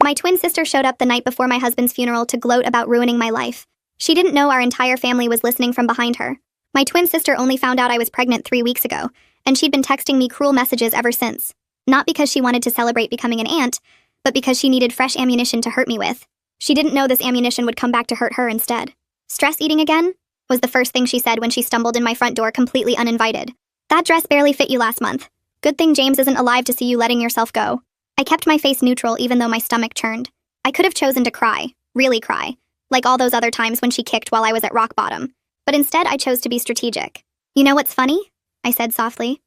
My twin sister showed up the night before my husband's funeral to gloat about ruining my life. She didn't know our entire family was listening from behind her. My twin sister only found out I was pregnant 3 weeks ago, and she'd been texting me cruel messages ever since. Not because she wanted to celebrate becoming an aunt, but because she needed fresh ammunition to hurt me with. She didn't know this ammunition would come back to hurt her instead. Stress eating again? Was the first thing she said when she stumbled in my front door completely uninvited. That dress barely fit you last month. Good thing James isn't alive to see you letting yourself go. I kept my face neutral even though my stomach churned. I could have chosen to cry, really cry, like all those other times when she kicked while I was at rock bottom. But instead I chose to be strategic. You know what's funny? I said softly.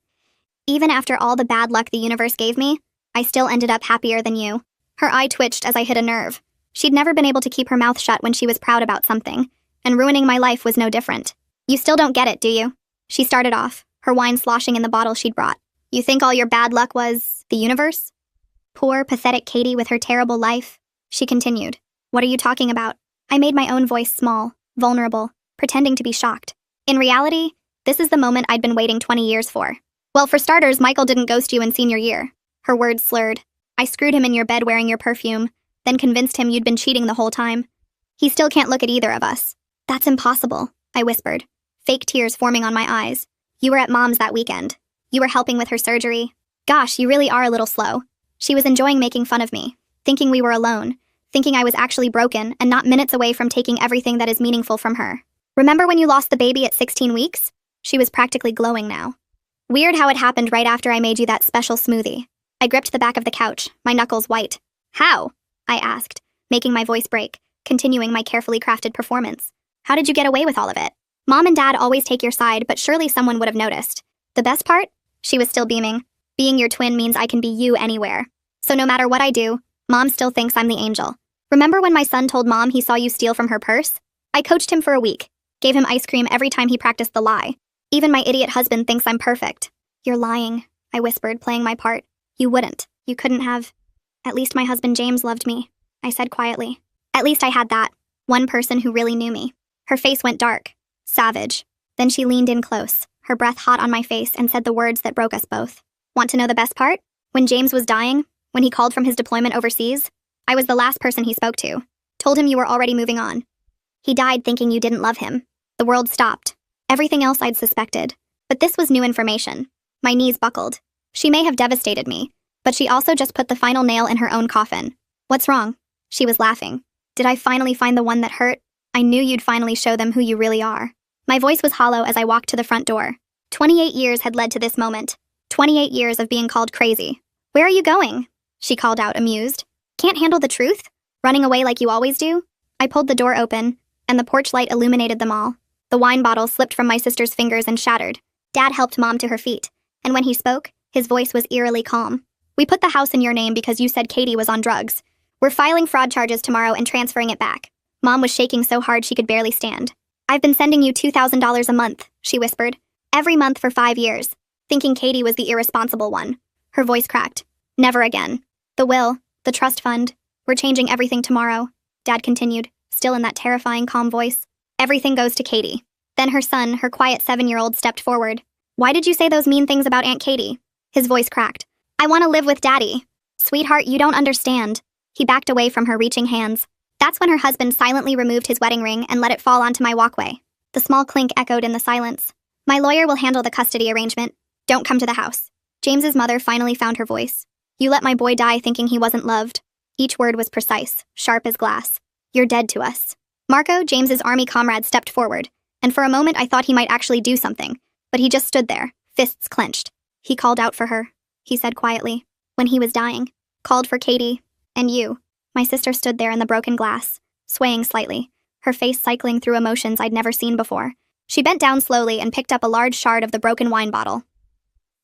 Even after all the bad luck the universe gave me, I still ended up happier than you. Her eye twitched as I hit a nerve. She'd never been able to keep her mouth shut when she was proud about something, and ruining my life was no different. You still don't get it, do you? She started off, her wine sloshing in the bottle she'd brought. You think all your bad luck was the universe? Poor, pathetic Katie with her terrible life. She continued. What are you talking about? I made my own voice small, vulnerable, pretending to be shocked. In reality, this is the moment I'd been waiting 20 years for. Well, for starters, Michael didn't ghost you in senior year. Her words slurred. I screwed him in your bed wearing your perfume, then convinced him you'd been cheating the whole time. He still can't look at either of us. That's impossible, I whispered, fake tears forming on my eyes. You were at Mom's that weekend. You were helping with her surgery. Gosh, you really are a little slow. She was enjoying making fun of me, thinking we were alone, thinking I was actually broken and not minutes away from taking everything that is meaningful from her. Remember when you lost the baby at 16 weeks? She was practically glowing now. Weird how it happened right after I made you that special smoothie. I gripped the back of the couch, my knuckles white. How? I asked, making my voice break, continuing my carefully crafted performance. How did you get away with all of it? Mom and Dad always take your side, but surely someone would have noticed. The best part? She was still beaming. Being your twin means I can be you anywhere. So no matter what I do, Mom still thinks I'm the angel. Remember when my son told Mom he saw you steal from her purse? I coached him for a week, gave him ice cream every time he practiced the lie. Even my idiot husband thinks I'm perfect. You're lying, I whispered, playing my part. You wouldn't. You couldn't have. At least my husband James loved me, I said quietly. At least I had that. One person who really knew me. Her face went dark. Savage. Then she leaned in close, her breath hot on my face, and said the words that broke us both. Want to know the best part? When James was dying, when he called from his deployment overseas, I was the last person he spoke to. Told him you were already moving on. He died thinking you didn't love him. The world stopped. Everything else I'd suspected. But this was new information. My knees buckled. She may have devastated me, but she also just put the final nail in her own coffin. What's wrong? She was laughing. Did I finally find the one that hurt? I knew you'd finally show them who you really are. My voice was hollow as I walked to the front door. 28 years had led to this moment. 28 years of being called crazy. Where are you going? She called out, amused. Can't handle the truth? Running away like you always do? I pulled the door open, and the porch light illuminated them all. The wine bottle slipped from my sister's fingers and shattered. Dad helped Mom to her feet, and when he spoke, his voice was eerily calm. We put the house in your name because you said Katie was on drugs. We're filing fraud charges tomorrow and transferring it back. Mom was shaking so hard she could barely stand. I've been sending you $2,000 a month, she whispered. Every month for 5 years, thinking Katie was the irresponsible one. Her voice cracked. Never again. The will, the trust fund, we're changing everything tomorrow, Dad continued, still in that terrifying calm voice. Everything goes to Katie. Then her son, her quiet 7-year-old, stepped forward. Why did you say those mean things about Aunt Katie? His voice cracked. I want to live with Daddy. Sweetheart, you don't understand. He backed away from her reaching hands. That's when her husband silently removed his wedding ring and let it fall onto my walkway. The small clink echoed in the silence. My lawyer will handle the custody arrangement. Don't come to the house. James's mother finally found her voice. You let my boy die thinking he wasn't loved. Each word was precise, sharp as glass. You're dead to us. Marco, James's army comrade, stepped forward, and for a moment I thought he might actually do something, but he just stood there, fists clenched. He called out for her, he said quietly, when he was dying. Called for Katie, and you. My sister stood there in the broken glass, swaying slightly, her face cycling through emotions I'd never seen before. She bent down slowly and picked up a large shard of the broken wine bottle.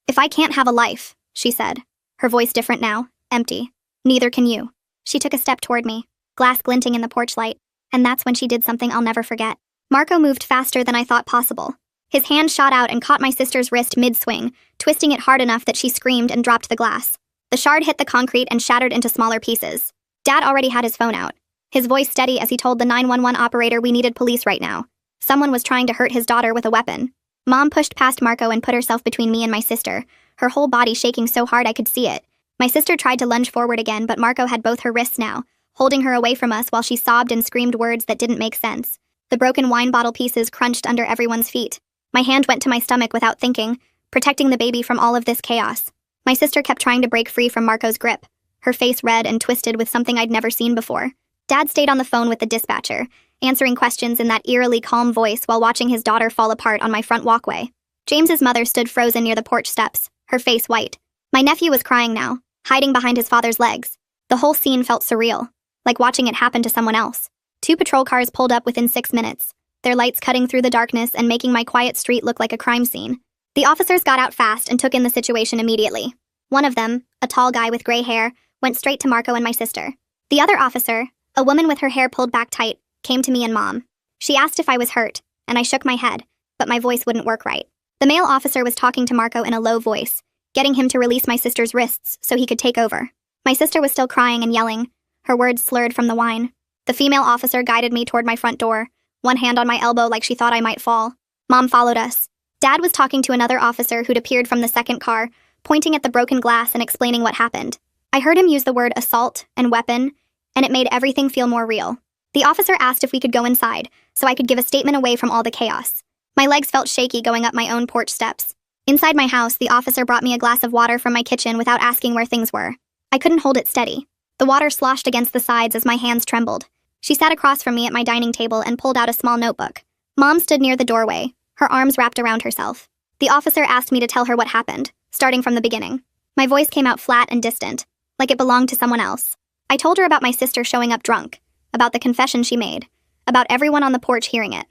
If I can't have a life, she said, her voice different now, empty. Neither can you. She took a step toward me, glass glinting in the porch light, and that's when she did something I'll never forget. Marco moved faster than I thought possible. His hand shot out and caught my sister's wrist mid-swing, twisting it hard enough that she screamed and dropped the glass. The shard hit the concrete and shattered into smaller pieces. Dad already had his phone out, his voice steady as he told the 911 operator we needed police right now. Someone was trying to hurt his daughter with a weapon. Mom pushed past Marco and put herself between me and my sister, her whole body shaking so hard I could see it. My sister tried to lunge forward again, but Marco had both her wrists now, holding her away from us while she sobbed and screamed words that didn't make sense. The broken wine bottle pieces crunched under everyone's feet. My hand went to my stomach without thinking, protecting the baby from all of this chaos. My sister kept trying to break free from Marco's grip, her face red and twisted with something I'd never seen before. Dad stayed on the phone with the dispatcher, answering questions in that eerily calm voice while watching his daughter fall apart on my front walkway. James's mother stood frozen near the porch steps, her face white. My nephew was crying now, hiding behind his father's legs. The whole scene felt surreal, like watching it happen to someone else. 2 patrol cars pulled up within 6 minutes, their lights cutting through the darkness and making my quiet street look like a crime scene. The officers got out fast and took in the situation immediately. One of them, a tall guy with gray hair, went straight to Marco and my sister. The other officer, a woman with her hair pulled back tight, came to me and Mom. She asked if I was hurt, and I shook my head, but my voice wouldn't work right. The male officer was talking to Marco in a low voice, getting him to release my sister's wrists so he could take over. My sister was still crying and yelling, her words slurred from the wine. The female officer guided me toward my front door, one hand on my elbow like she thought I might fall. Mom followed us. Dad was talking to another officer who'd appeared from the second car, pointing at the broken glass and explaining what happened. I heard him use the word assault and weapon, and it made everything feel more real. The officer asked if we could go inside, so I could give a statement away from all the chaos. My legs felt shaky going up my own porch steps. Inside my house, the officer brought me a glass of water from my kitchen without asking where things were. I couldn't hold it steady. The water sloshed against the sides as my hands trembled. She sat across from me at my dining table and pulled out a small notebook. Mom stood near the doorway, her arms wrapped around herself. The officer asked me to tell her what happened, starting from the beginning. My voice came out flat and distant, like it belonged to someone else. I told her about my sister showing up drunk, about the confession she made, about everyone on the porch hearing it.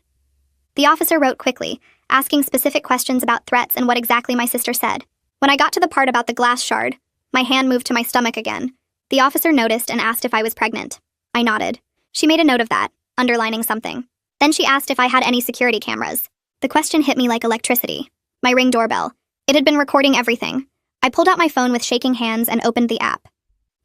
The officer wrote quickly, asking specific questions about threats and what exactly my sister said. When I got to the part about the glass shard, my hand moved to my stomach again. The officer noticed and asked if I was pregnant. I nodded. She made a note of that, underlining something. Then she asked if I had any security cameras. The question hit me like electricity. My Ring doorbell. It had been recording everything. I pulled out my phone with shaking hands and opened the app.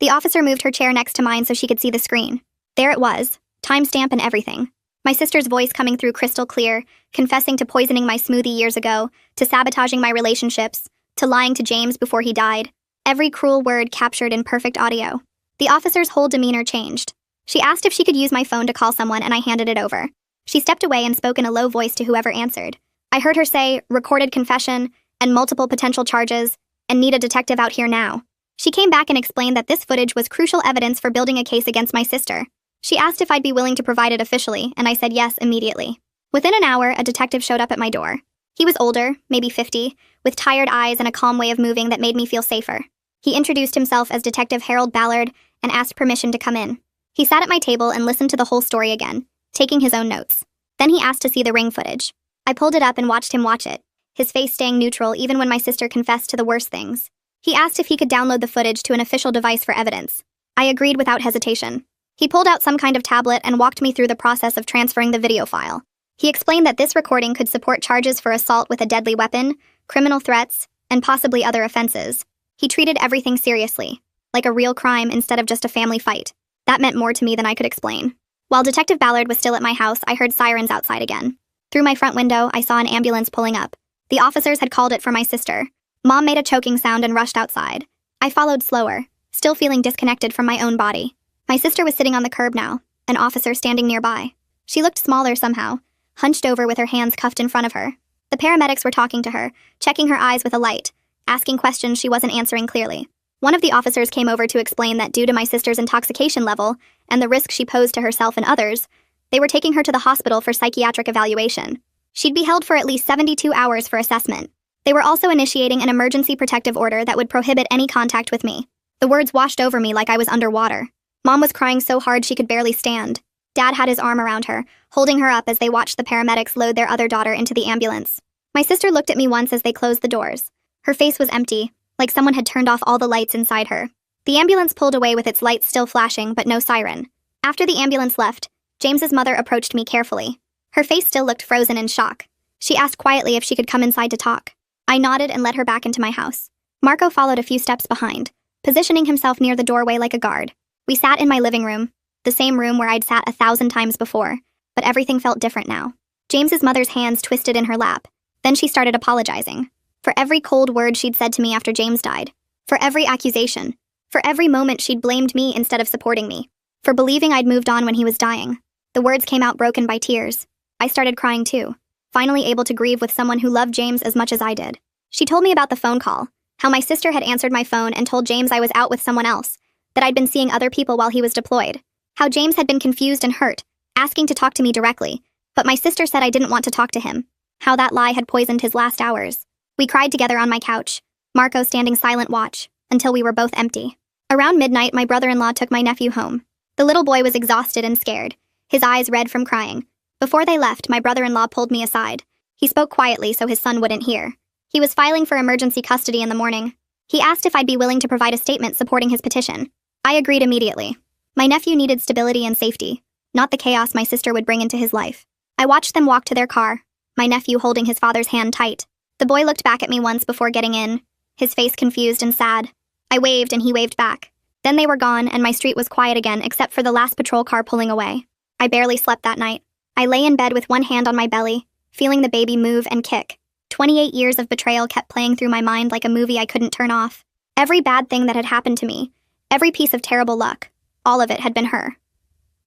The officer moved her chair next to mine so she could see the screen. There it was, timestamp and everything. My sister's voice coming through crystal clear, confessing to poisoning my smoothie years ago, to sabotaging my relationships, to lying to James before he died. Every cruel word captured in perfect audio. The officer's whole demeanor changed. She asked if she could use my phone to call someone, and I handed it over. She stepped away and spoke in a low voice to whoever answered. I heard her say, recorded confession, and multiple potential charges, and need a detective out here now. She came back and explained that this footage was crucial evidence for building a case against my sister. She asked if I'd be willing to provide it officially, and I said yes immediately. Within an hour, a detective showed up at my door. He was older, maybe 50, with tired eyes and a calm way of moving that made me feel safer. He introduced himself as Detective Harold Ballard and asked permission to come in. He sat at my table and listened to the whole story again, taking his own notes. Then he asked to see the Ring footage. I pulled it up and watched him watch it, his face staying neutral even when my sister confessed to the worst things. He asked if he could download the footage to an official device for evidence. I agreed without hesitation. He pulled out some kind of tablet and walked me through the process of transferring the video file. He explained that this recording could support charges for assault with a deadly weapon, criminal threats, and possibly other offenses. He treated everything seriously, like a real crime instead of just a family fight. That meant more to me than I could explain. While Detective Ballard was still at my house, I heard sirens outside again. Through my front window, I saw an ambulance pulling up. The officers had called it for my sister. Mom made a choking sound and rushed outside. I followed slower, still feeling disconnected from my own body. My sister was sitting on the curb now, an officer standing nearby. She looked smaller somehow, hunched over with her hands cuffed in front of her. The paramedics were talking to her, checking her eyes with a light, asking questions she wasn't answering clearly. One of the officers came over to explain that due to my sister's intoxication level and the risk she posed to herself and others, they were taking her to the hospital for psychiatric evaluation. She'd be held for at least 72 hours for assessment. They were also initiating an emergency protective order that would prohibit any contact with me. The words washed over me like I was underwater. Mom was crying so hard she could barely stand. Dad had his arm around her, holding her up as they watched the paramedics load their other daughter into the ambulance. My sister looked at me once as they closed the doors. Her face was empty, like someone had turned off all the lights inside her. The ambulance pulled away with its lights still flashing, but no siren. After the ambulance left, James's mother approached me carefully. Her face still looked frozen in shock. She asked quietly if she could come inside to talk. I nodded and led her back into my house. Marco followed a few steps behind, positioning himself near the doorway like a guard. We sat in my living room, the same room where I'd sat 1,000 times before, but everything felt different now. James's mother's hands twisted in her lap. Then she started apologizing. For every cold word she'd said to me after James died. For every accusation. For every moment, she'd blamed me instead of supporting me. For believing I'd moved on when he was dying. The words came out broken by tears. I started crying too, finally able to grieve with someone who loved James as much as I did. She told me about the phone call, how my sister had answered my phone and told James I was out with someone else, that I'd been seeing other people while he was deployed, how James had been confused and hurt, asking to talk to me directly, but my sister said I didn't want to talk to him, how that lie had poisoned his last hours. We cried together on my couch, Marco standing silent watch, until we were both empty. Around midnight, my brother-in-law took my nephew home. The little boy was exhausted and scared, his eyes red from crying. Before they left, my brother-in-law pulled me aside. He spoke quietly so his son wouldn't hear. He was filing for emergency custody in the morning. He asked if I'd be willing to provide a statement supporting his petition. I agreed immediately. My nephew needed stability and safety, not the chaos my sister would bring into his life. I watched them walk to their car, my nephew holding his father's hand tight. The boy looked back at me once before getting in, his face confused and sad. I waved and he waved back. Then they were gone and my street was quiet again except for the last patrol car pulling away. I barely slept that night. I lay in bed with one hand on my belly, feeling the baby move and kick. 28 years of betrayal kept playing through my mind like a movie I couldn't turn off. Every bad thing that had happened to me, every piece of terrible luck, all of it had been her.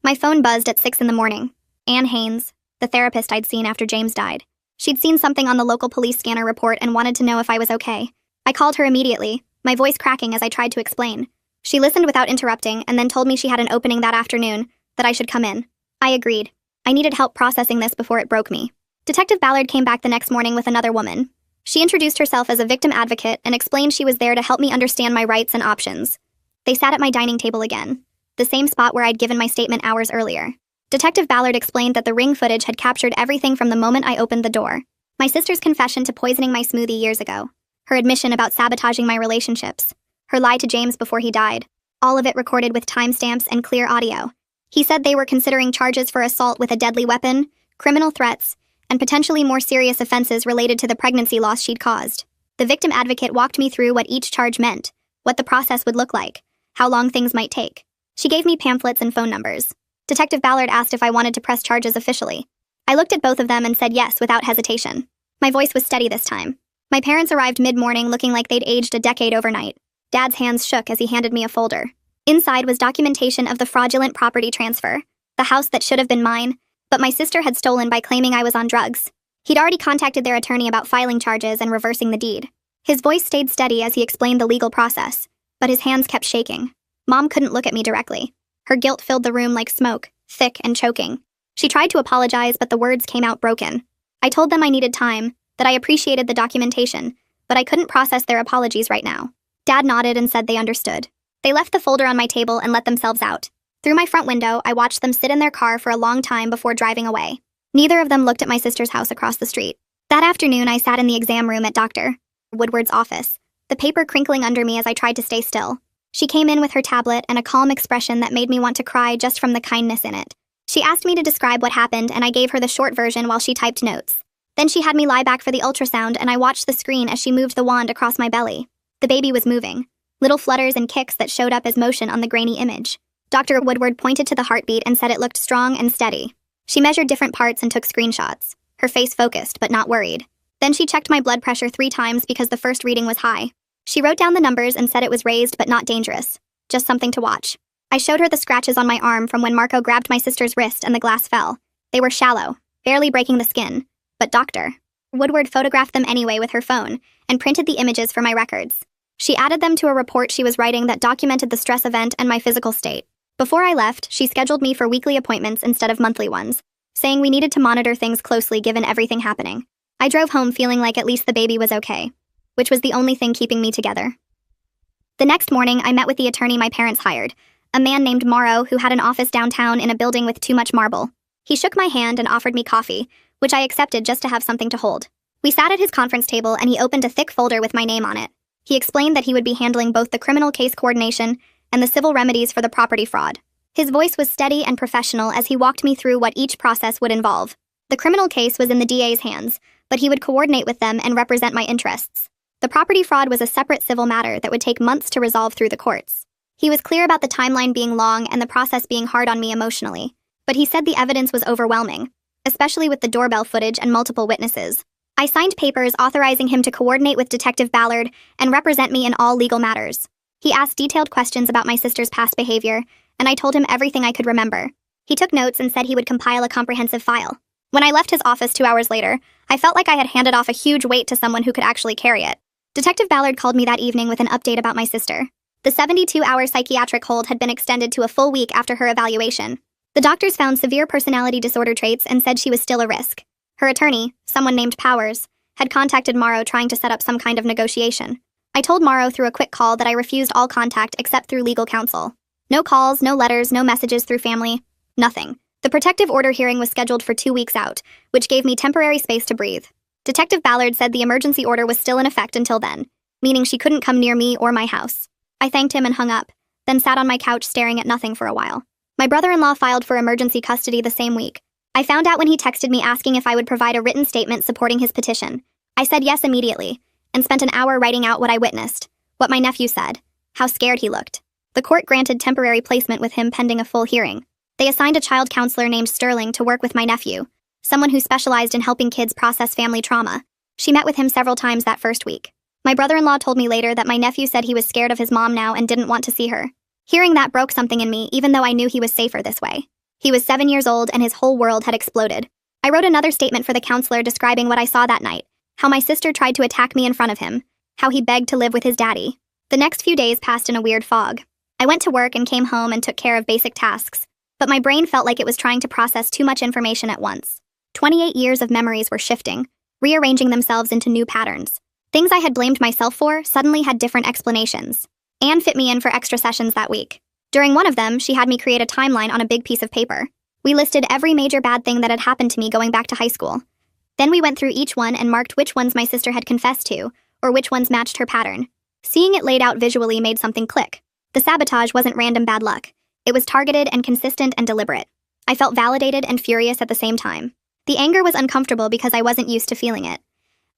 My phone buzzed at 6 in the morning. Anne Haynes, the therapist I'd seen after James died. She'd seen something on the local police scanner report and wanted to know if I was okay. I called her immediately, my voice cracking as I tried to explain. She listened without interrupting and then told me she had an opening that afternoon, that I should come in. I agreed. I needed help processing this before it broke me. Detective Ballard came back the next morning with another woman. She introduced herself as a victim advocate and explained she was there to help me understand my rights and options. They sat at my dining table again, the same spot where I'd given my statement hours earlier. Detective Ballard explained that the ring footage had captured everything from the moment I opened the door. My sister's confession to poisoning my smoothie years ago, her admission about sabotaging my relationships, her lie to James before he died, all of it recorded with timestamps and clear audio. He said they were considering charges for assault with a deadly weapon, criminal threats, and potentially more serious offenses related to the pregnancy loss she'd caused. The victim advocate walked me through what each charge meant, what the process would look like, how long things might take. She gave me pamphlets and phone numbers. Detective Ballard asked if I wanted to press charges officially. I looked at both of them and said yes without hesitation. My voice was steady this time. My parents arrived mid-morning looking like they'd aged a decade overnight. Dad's hands shook as he handed me a folder. Inside was documentation of the fraudulent property transfer, the house that should have been mine, but my sister had stolen by claiming I was on drugs. He'd already contacted their attorney about filing charges and reversing the deed. His voice stayed steady as he explained the legal process, but his hands kept shaking. Mom couldn't look at me directly. Her guilt filled the room like smoke, thick and choking. She tried to apologize, but the words came out broken. I told them I needed time, that I appreciated the documentation, but I couldn't process their apologies right now. Dad nodded and said they understood. They left the folder on my table and let themselves out. Through my front window, I watched them sit in their car for a long time before driving away. Neither of them looked at my sister's house across the street. That afternoon, I sat in the exam room at Dr. Woodward's office, the paper crinkling under me as I tried to stay still. She came in with her tablet and a calm expression that made me want to cry just from the kindness in it. She asked me to describe what happened, and I gave her the short version while she typed notes. Then she had me lie back for the ultrasound, and I watched the screen as she moved the wand across my belly. The baby was moving. Little flutters and kicks that showed up as motion on the grainy image. Dr. Woodward pointed to the heartbeat and said it looked strong and steady. She measured different parts and took screenshots, her face focused but not worried. Then she checked my blood pressure 3 times because the first reading was high. She wrote down the numbers and said it was raised but not dangerous, just something to watch. I showed her the scratches on my arm from when Marco grabbed my sister's wrist and the glass fell. They were shallow, barely breaking the skin, but Dr. Woodward photographed them anyway with her phone and printed the images for my records. She added them to a report she was writing that documented the stress event and my physical state. Before I left, she scheduled me for weekly appointments instead of monthly ones, saying we needed to monitor things closely given everything happening. I drove home feeling like at least the baby was okay, which was the only thing keeping me together. The next morning, I met with the attorney my parents hired, a man named Morrow who had an office downtown in a building with too much marble. He shook my hand and offered me coffee, which I accepted just to have something to hold. We sat at his conference table and he opened a thick folder with my name on it. He explained that he would be handling both the criminal case coordination and the civil remedies for the property fraud. His voice was steady and professional as he walked me through what each process would involve. The criminal case was in the DA's hands, but he would coordinate with them and represent my interests. The property fraud was a separate civil matter that would take months to resolve through the courts. He was clear about the timeline being long and the process being hard on me emotionally, but he said the evidence was overwhelming, especially with the doorbell footage and multiple witnesses. I signed papers authorizing him to coordinate with Detective Ballard and represent me in all legal matters. He asked detailed questions about my sister's past behavior, and I told him everything I could remember. He took notes and said he would compile a comprehensive file. When I left his office 2 hours later, I felt like I had handed off a huge weight to someone who could actually carry it. Detective Ballard called me that evening with an update about my sister. The 72-hour psychiatric hold had been extended to a full week after her evaluation. The doctors found severe personality disorder traits and said she was still a risk. Her attorney, someone named Powers, had contacted Morrow trying to set up some kind of negotiation. I told Morrow through a quick call that I refused all contact except through legal counsel. No calls, no letters, no messages through family. Nothing. The protective order hearing was scheduled for 2 weeks out, which gave me temporary space to breathe. Detective Ballard said the emergency order was still in effect until then, meaning she couldn't come near me or my house. I thanked him and hung up, then sat on my couch staring at nothing for a while. My brother-in-law filed for emergency custody the same week. I found out when he texted me asking if I would provide a written statement supporting his petition. I said yes immediately, and spent an hour writing out what I witnessed, what my nephew said, how scared he looked. The court granted temporary placement with him pending a full hearing. They assigned a child counselor named Sterling to work with my nephew, someone who specialized in helping kids process family trauma. She met with him several times that first week. My brother-in-law told me later that my nephew said he was scared of his mom now and didn't want to see her. Hearing that broke something in me, even though I knew he was safer this way. He was 7 years old and his whole world had exploded. I wrote another statement for the counselor describing what I saw that night, how my sister tried to attack me in front of him, how he begged to live with his daddy. The next few days passed in a weird fog. I went to work and came home and took care of basic tasks, but my brain felt like it was trying to process too much information at once. 28 years of memories were shifting, rearranging themselves into new patterns. Things I had blamed myself for suddenly had different explanations. Anne fit me in for extra sessions that week. During one of them, she had me create a timeline on a big piece of paper. We listed every major bad thing that had happened to me going back to high school. Then we went through each one and marked which ones my sister had confessed to, or which ones matched her pattern. Seeing it laid out visually made something click. The sabotage wasn't random bad luck. It was targeted and consistent and deliberate. I felt validated and furious at the same time. The anger was uncomfortable because I wasn't used to feeling it.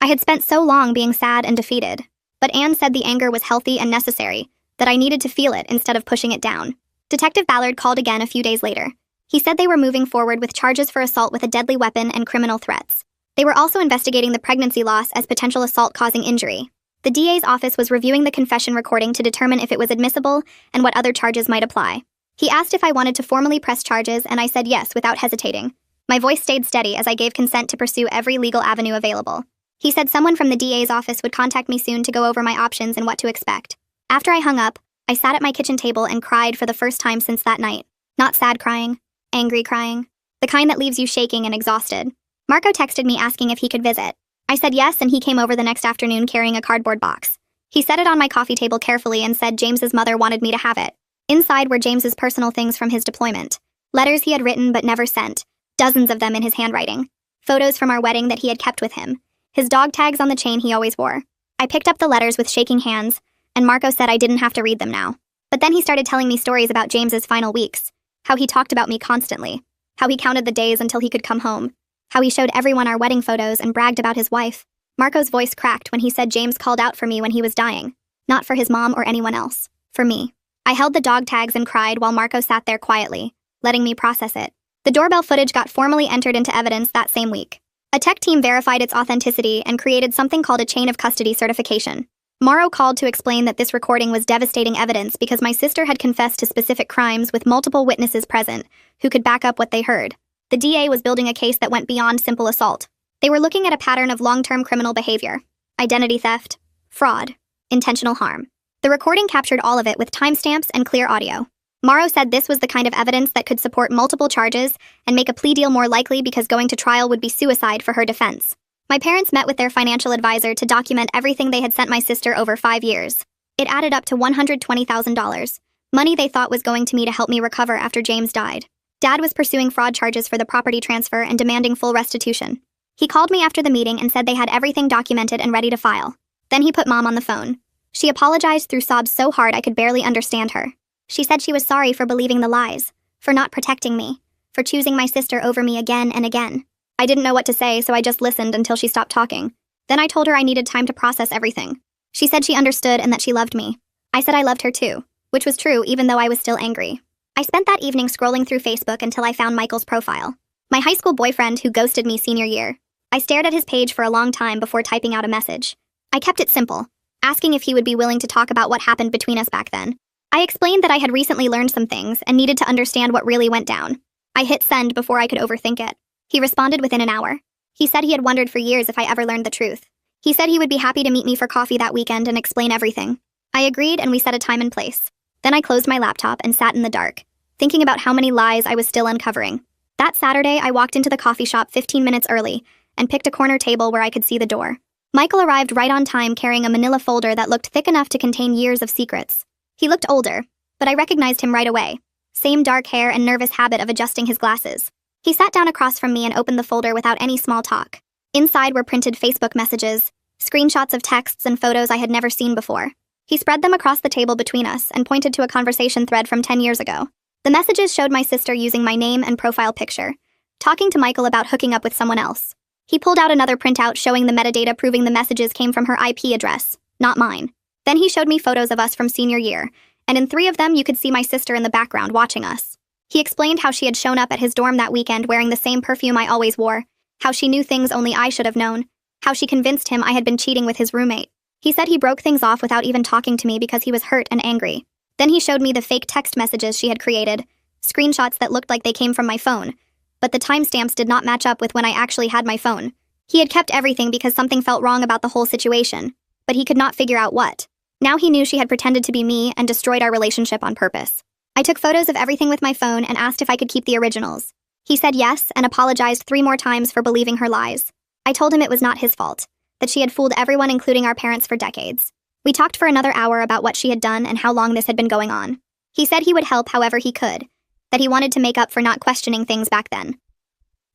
I had spent so long being sad and defeated, but Anne said the anger was healthy and necessary, that I needed to feel it instead of pushing it down. Detective Ballard called again a few days later. He said they were moving forward with charges for assault with a deadly weapon and criminal threats. They were also investigating the pregnancy loss as potential assault causing injury. The DA's office was reviewing the confession recording to determine if it was admissible and what other charges might apply. He asked if I wanted to formally press charges, and I said yes without hesitating. My voice stayed steady as I gave consent to pursue every legal avenue available. He said someone from the DA's office would contact me soon to go over my options and what to expect. After I hung up, I sat at my kitchen table and cried for the first time since that night. Not sad crying, angry crying, the kind that leaves you shaking and exhausted. Marco texted me asking if he could visit. I said yes, and he came over the next afternoon carrying a cardboard box. He set it on my coffee table carefully and said James's mother wanted me to have it. Inside were James's personal things from his deployment. Letters he had written but never sent, dozens of them in his handwriting. Photos from our wedding that he had kept with him. His dog tags on the chain he always wore. I picked up the letters with shaking hands, and Marco said I didn't have to read them now. But then he started telling me stories about James's final weeks, how he talked about me constantly, how he counted the days until he could come home, how he showed everyone our wedding photos and bragged about his wife. Marco's voice cracked when he said James called out for me when he was dying. Not for his mom or anyone else. For me. I held the dog tags and cried while Marco sat there quietly, letting me process it. The doorbell footage got formally entered into evidence that same week. A tech team verified its authenticity and created something called a chain of custody certification. Morrow called to explain that this recording was devastating evidence because my sister had confessed to specific crimes with multiple witnesses present who could back up what they heard. The DA was building a case that went beyond simple assault. They were looking at a pattern of long-term criminal behavior, identity theft, fraud, intentional harm. The recording captured all of it with timestamps and clear audio. Morrow said this was the kind of evidence that could support multiple charges and make a plea deal more likely because going to trial would be suicide for her defense. My parents met with their financial advisor to document everything they had sent my sister over 5 years. It added up to $120,000, money they thought was going to me to help me recover after James died. Dad was pursuing fraud charges for the property transfer and demanding full restitution. He called me after the meeting and said they had everything documented and ready to file. Then he put Mom on the phone. She apologized through sobs so hard I could barely understand her. She said she was sorry for believing the lies, for not protecting me, for choosing my sister over me again and again. I didn't know what to say, so I just listened until she stopped talking. Then I told her I needed time to process everything. She said she understood and that she loved me. I said I loved her too, which was true even though I was still angry. I spent that evening scrolling through Facebook until I found Michael's profile. My high school boyfriend who ghosted me senior year. I stared at his page for a long time before typing out a message. I kept it simple. asking if he would be willing to talk about what happened between us back then. I explained that I had recently learned some things and needed to understand what really went down. I hit send before I could overthink it. He responded within an hour. He said he had wondered for years if I ever learned the truth. He said he would be happy to meet me for coffee that weekend and explain everything. I agreed and we set a time and place. Then I closed my laptop and sat in the dark, thinking about how many lies I was still uncovering. That Saturday, I walked into the coffee shop 15 minutes early and picked a corner table where I could see the door. Michael arrived right on time carrying a manila folder that looked thick enough to contain years of secrets. He looked older, but I recognized him right away. Same dark hair and nervous habit of adjusting his glasses. He sat down across from me and opened the folder without any small talk. Inside were printed Facebook messages, screenshots of texts and photos I had never seen before. He spread them across the table between us and pointed to a conversation thread from 10 years ago. The messages showed my sister using my name and profile picture, talking to Michael about hooking up with someone else. He pulled out another printout showing the metadata proving the messages came from her IP address, not mine. Then he showed me photos of us from senior year, and in 3 of them you could see my sister in the background watching us. He explained how she had shown up at his dorm that weekend wearing the same perfume I always wore, how she knew things only I should have known, how she convinced him I had been cheating with his roommate. He said he broke things off without even talking to me because he was hurt and angry. Then he showed me the fake text messages she had created, screenshots that looked like they came from my phone, but the timestamps did not match up with when I actually had my phone. He had kept everything because something felt wrong about the whole situation, but he could not figure out what. Now he knew she had pretended to be me and destroyed our relationship on purpose. I took photos of everything with my phone and asked if I could keep the originals. He said yes and apologized 3 more times for believing her lies. I told him it was not his fault, that she had fooled everyone including our parents for decades. We talked for another hour about what she had done and how long this had been going on. He said he would help however he could, that he wanted to make up for not questioning things back then.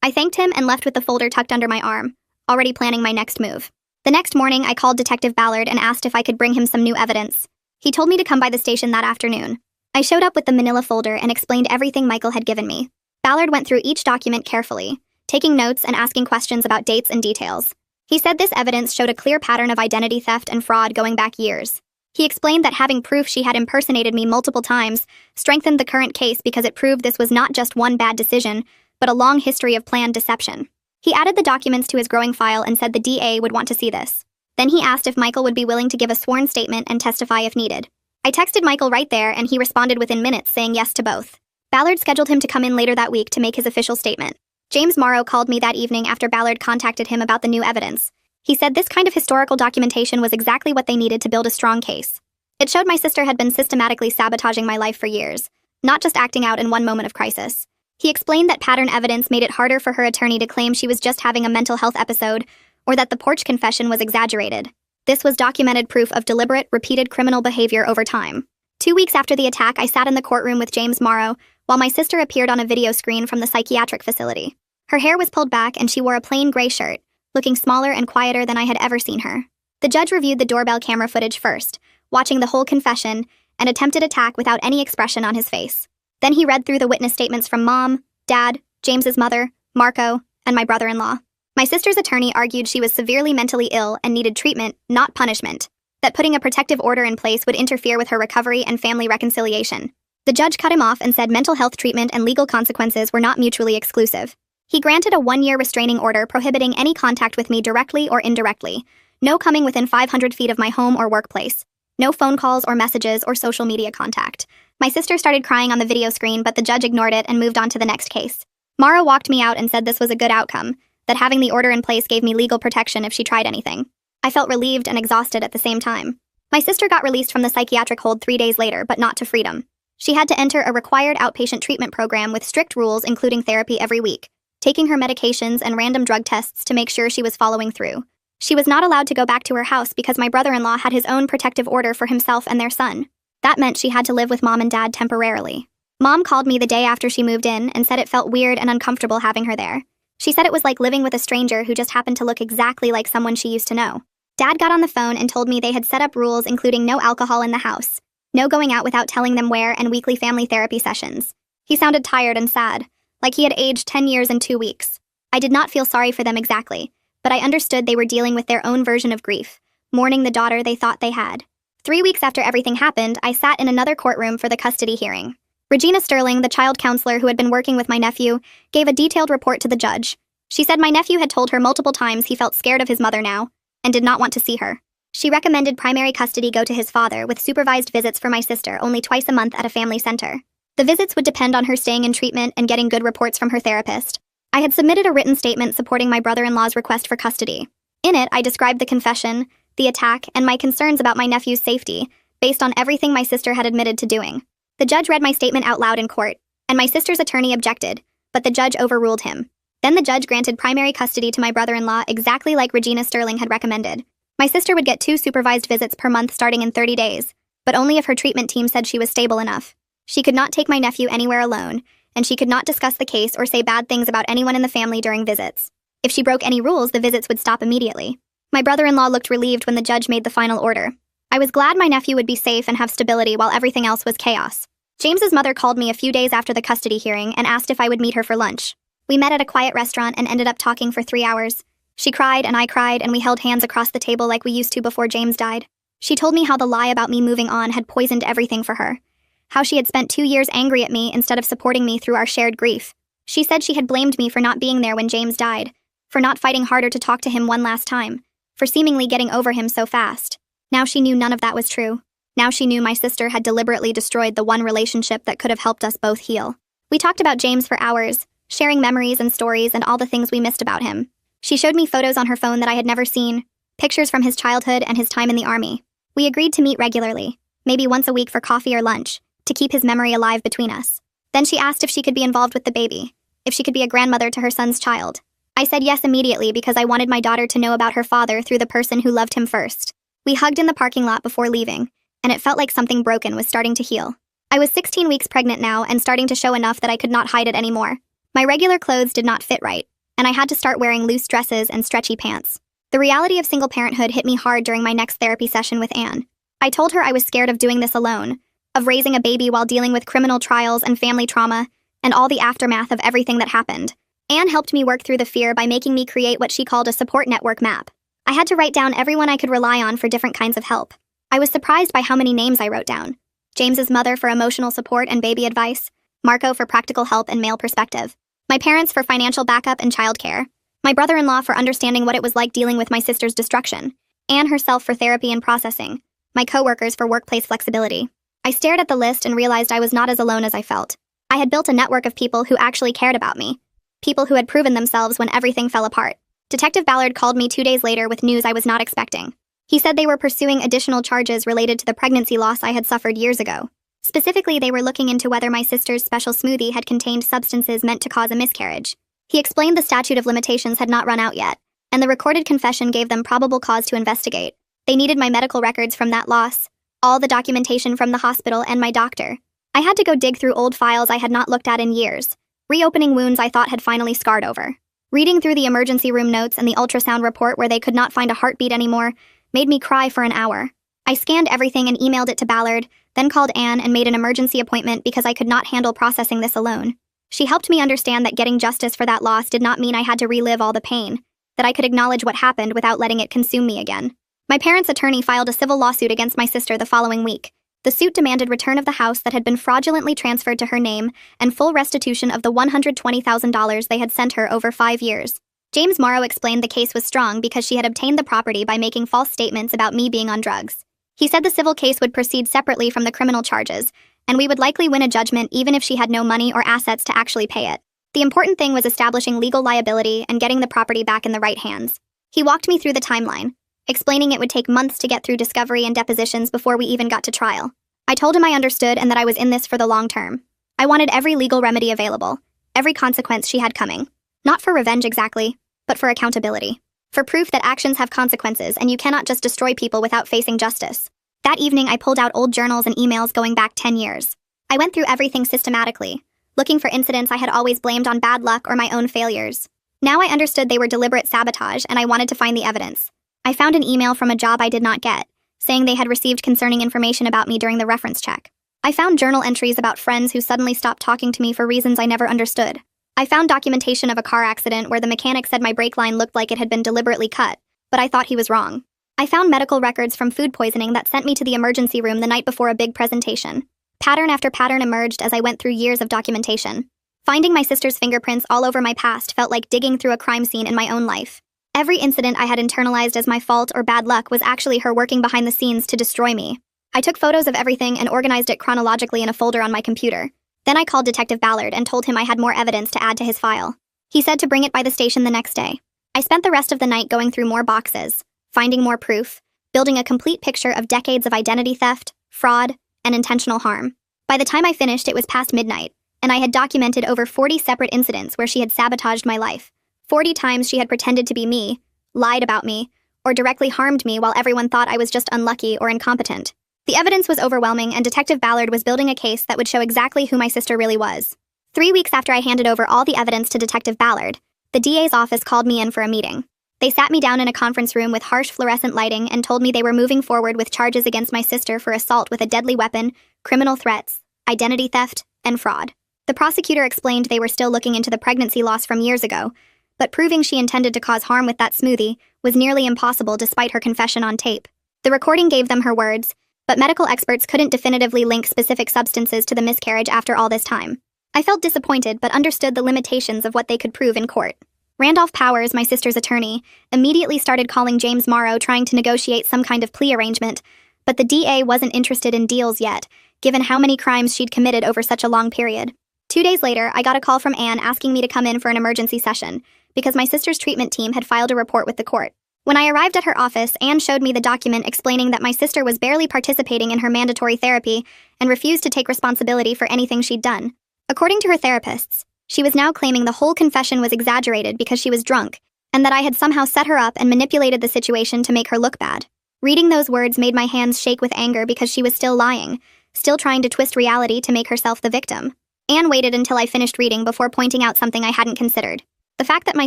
I thanked him and left with the folder tucked under my arm, already planning my next move. The next morning, I called Detective Ballard and asked if I could bring him some new evidence. He told me to come by the station that afternoon. I showed up with the manila folder and explained everything Michael had given me. Ballard went through each document carefully, taking notes and asking questions about dates and details. He said this evidence showed a clear pattern of identity theft and fraud going back years. He explained that having proof she had impersonated me multiple times strengthened the current case because it proved this was not just one bad decision, but a long history of planned deception. He added the documents to his growing file and said the DA would want to see this. Then he asked if Michael would be willing to give a sworn statement and testify if needed. I texted Michael right there and he responded within minutes saying yes to both. Ballard scheduled him to come in later that week to make his official statement. James Morrow called me that evening after Ballard contacted him about the new evidence. He said this kind of historical documentation was exactly what they needed to build a strong case. It showed my sister had been systematically sabotaging my life for years, not just acting out in one moment of crisis. He explained that pattern evidence made it harder for her attorney to claim she was just having a mental health episode, or that the porch confession was exaggerated. This was documented proof of deliberate, repeated criminal behavior over time. 2 weeks after the attack, I sat in the courtroom with James Morrow, while my sister appeared on a video screen from the psychiatric facility. Her hair was pulled back and she wore a plain gray shirt, looking smaller and quieter than I had ever seen her. The judge reviewed the doorbell camera footage first, watching the whole confession, and attempted attack without any expression on his face. Then he read through the witness statements from Mom, Dad, James's mother, Marco, and my brother-in-law. My sister's attorney argued she was severely mentally ill and needed treatment, not punishment, that putting a protective order in place would interfere with her recovery and family reconciliation. The judge cut him off and said mental health treatment and legal consequences were not mutually exclusive. He granted a 1-year restraining order prohibiting any contact with me directly or indirectly, no coming within 500 feet of my home or workplace, no phone calls or messages or social media contact. My sister started crying on the video screen, but the judge ignored it and moved on to the next case. Morrow walked me out and said this was a good outcome, that having the order in place gave me legal protection if she tried anything. I felt relieved and exhausted at the same time. My sister got released from the psychiatric hold 3 days later, but not to freedom. She had to enter a required outpatient treatment program with strict rules including therapy every week, taking her medications and random drug tests to make sure she was following through. She was not allowed to go back to her house because my brother-in-law had his own protective order for himself and their son. That meant she had to live with Mom and Dad temporarily. Mom called me the day after she moved in and said it felt weird and uncomfortable having her there. She said it was like living with a stranger who just happened to look exactly like someone she used to know. Dad got on the phone and told me they had set up rules including no alcohol in the house, no going out without telling them where, and weekly family therapy sessions. He sounded tired and sad, like he had aged 10 years in 2 weeks. I did not feel sorry for them exactly, but I understood they were dealing with their own version of grief, mourning the daughter they thought they had. 3 weeks after everything happened, I sat in another courtroom for the custody hearing. Regina Sterling, the child counselor who had been working with my nephew, gave a detailed report to the judge. She said my nephew had told her multiple times he felt scared of his mother now, and did not want to see her. She recommended primary custody go to his father with supervised visits for my sister only twice a month at a family center. The visits would depend on her staying in treatment and getting good reports from her therapist. I had submitted a written statement supporting my brother-in-law's request for custody. In it, I described the confession, the attack, and my concerns about my nephew's safety, based on everything my sister had admitted to doing. The judge read my statement out loud in court, and my sister's attorney objected, but the judge overruled him. Then the judge granted primary custody to my brother-in-law exactly like Regina Sterling had recommended. My sister would get 2 supervised visits per month starting in 30 days, but only if her treatment team said she was stable enough. She could not take my nephew anywhere alone, and she could not discuss the case or say bad things about anyone in the family during visits. If she broke any rules, the visits would stop immediately. My brother-in-law looked relieved when the judge made the final order. I was glad my nephew would be safe and have stability while everything else was chaos. James's mother called me a few days after the custody hearing and asked if I would meet her for lunch. We met at a quiet restaurant and ended up talking for 3 hours. She cried and I cried and we held hands across the table like we used to before James died. She told me how the lie about me moving on had poisoned everything for her. How she had spent 2 years angry at me instead of supporting me through our shared grief. She said she had blamed me for not being there when James died, for not fighting harder to talk to him one last time, for seemingly getting over him so fast. Now she knew none of that was true. Now she knew my sister had deliberately destroyed the one relationship that could have helped us both heal. We talked about James for hours, sharing memories and stories and all the things we missed about him. She showed me photos on her phone that I had never seen, pictures from his childhood and his time in the army. We agreed to meet regularly, maybe once a week for coffee or lunch, to keep his memory alive between us. Then she asked if she could be involved with the baby, if she could be a grandmother to her son's child. I said yes immediately because I wanted my daughter to know about her father through the person who loved him first. We hugged in the parking lot before leaving, and it felt like something broken was starting to heal. I was 16 weeks pregnant now and starting to show enough that I could not hide it anymore. My regular clothes did not fit right, and I had to start wearing loose dresses and stretchy pants. The reality of single parenthood hit me hard during my next therapy session with Anne. I told her I was scared of doing this alone, of raising a baby while dealing with criminal trials and family trauma, and all the aftermath of everything that happened. Anne helped me work through the fear by making me create what she called a support network map. I had to write down everyone I could rely on for different kinds of help. I was surprised by how many names I wrote down. James's mother for emotional support and baby advice, Marco for practical help and male perspective, my parents for financial backup and childcare, my brother-in-law for understanding what it was like dealing with my sister's destruction, Anne herself for therapy and processing, my coworkers for workplace flexibility. I stared at the list and realized I was not as alone as I felt. I had built a network of people who actually cared about me, people who had proven themselves when everything fell apart. Detective Ballard called me 2 days later with news I was not expecting. He said they were pursuing additional charges related to the pregnancy loss I had suffered years ago. Specifically, they were looking into whether my sister's special smoothie had contained substances meant to cause a miscarriage. He explained the statute of limitations had not run out yet, and the recorded confession gave them probable cause to investigate. They needed my medical records from that loss, all the documentation from the hospital and my doctor. I had to go dig through old files I had not looked at in years, reopening wounds I thought had finally scarred over. Reading through the emergency room notes and the ultrasound report where they could not find a heartbeat anymore made me cry for an hour. I scanned everything and emailed it to Ballard, then called Anne and made an emergency appointment because I could not handle processing this alone. She helped me understand that getting justice for that loss did not mean I had to relive all the pain, that I could acknowledge what happened without letting it consume me again. My parents' attorney filed a civil lawsuit against my sister the following week. The suit demanded return of the house that had been fraudulently transferred to her name and full restitution of the $120,000 they had sent her over 5 years. James Morrow explained the case was strong because she had obtained the property by making false statements about me being on drugs. He said the civil case would proceed separately from the criminal charges, and we would likely win a judgment even if she had no money or assets to actually pay it. The important thing was establishing legal liability and getting the property back in the right hands. He walked me through the timeline, explaining it would take months to get through discovery and depositions before we even got to trial. I told him I understood and that I was in this for the long term. I wanted every legal remedy available, every consequence she had coming. Not for revenge exactly, but for accountability. For proof that actions have consequences and you cannot just destroy people without facing justice. That evening, I pulled out old journals and emails going back 10 years. I went through everything systematically, looking for incidents I had always blamed on bad luck or my own failures. Now I understood they were deliberate sabotage and I wanted to find the evidence. I found an email from a job I did not get, saying they had received concerning information about me during the reference check. I found journal entries about friends who suddenly stopped talking to me for reasons I never understood. I found documentation of a car accident where the mechanic said my brake line looked like it had been deliberately cut, but I thought he was wrong. I found medical records from food poisoning that sent me to the emergency room the night before a big presentation. Pattern after pattern emerged as I went through years of documentation. Finding my sister's fingerprints all over my past felt like digging through a crime scene in my own life. Every incident I had internalized as my fault or bad luck was actually her working behind the scenes to destroy me. I took photos of everything and organized it chronologically in a folder on my computer. Then I called Detective Ballard and told him I had more evidence to add to his file. He said to bring it by the station the next day. I spent the rest of the night going through more boxes, finding more proof, building a complete picture of decades of identity theft, fraud, and intentional harm. By the time I finished, it was past midnight, and I had documented over 40 separate incidents where she had sabotaged my life. 40 times she had pretended to be me, lied about me, or directly harmed me while everyone thought I was just unlucky or incompetent. The evidence was overwhelming, and Detective Ballard was building a case that would show exactly who my sister really was. 3 weeks after I handed over all the evidence to Detective Ballard, the DA's office called me in for a meeting. They sat me down in a conference room with harsh fluorescent lighting and told me they were moving forward with charges against my sister for assault with a deadly weapon, criminal threats, identity theft, and fraud. The prosecutor explained they were still looking into the pregnancy loss from years ago, but proving she intended to cause harm with that smoothie was nearly impossible despite her confession on tape. The recording gave them her words, but medical experts couldn't definitively link specific substances to the miscarriage after all this time. I felt disappointed but understood the limitations of what they could prove in court. Randolph Powers, my sister's attorney, immediately started calling James Morrow trying to negotiate some kind of plea arrangement, but the DA wasn't interested in deals yet, given how many crimes she'd committed over such a long period. 2 days later, I got a call from Anne asking me to come in for an emergency session, because my sister's treatment team had filed a report with the court. When I arrived at her office, Anne showed me the document explaining that my sister was barely participating in her mandatory therapy and refused to take responsibility for anything she'd done. According to her therapists, she was now claiming the whole confession was exaggerated because she was drunk, and that I had somehow set her up and manipulated the situation to make her look bad. Reading those words made my hands shake with anger because she was still lying, still trying to twist reality to make herself the victim. Anne waited until I finished reading before pointing out something I hadn't considered. The fact that my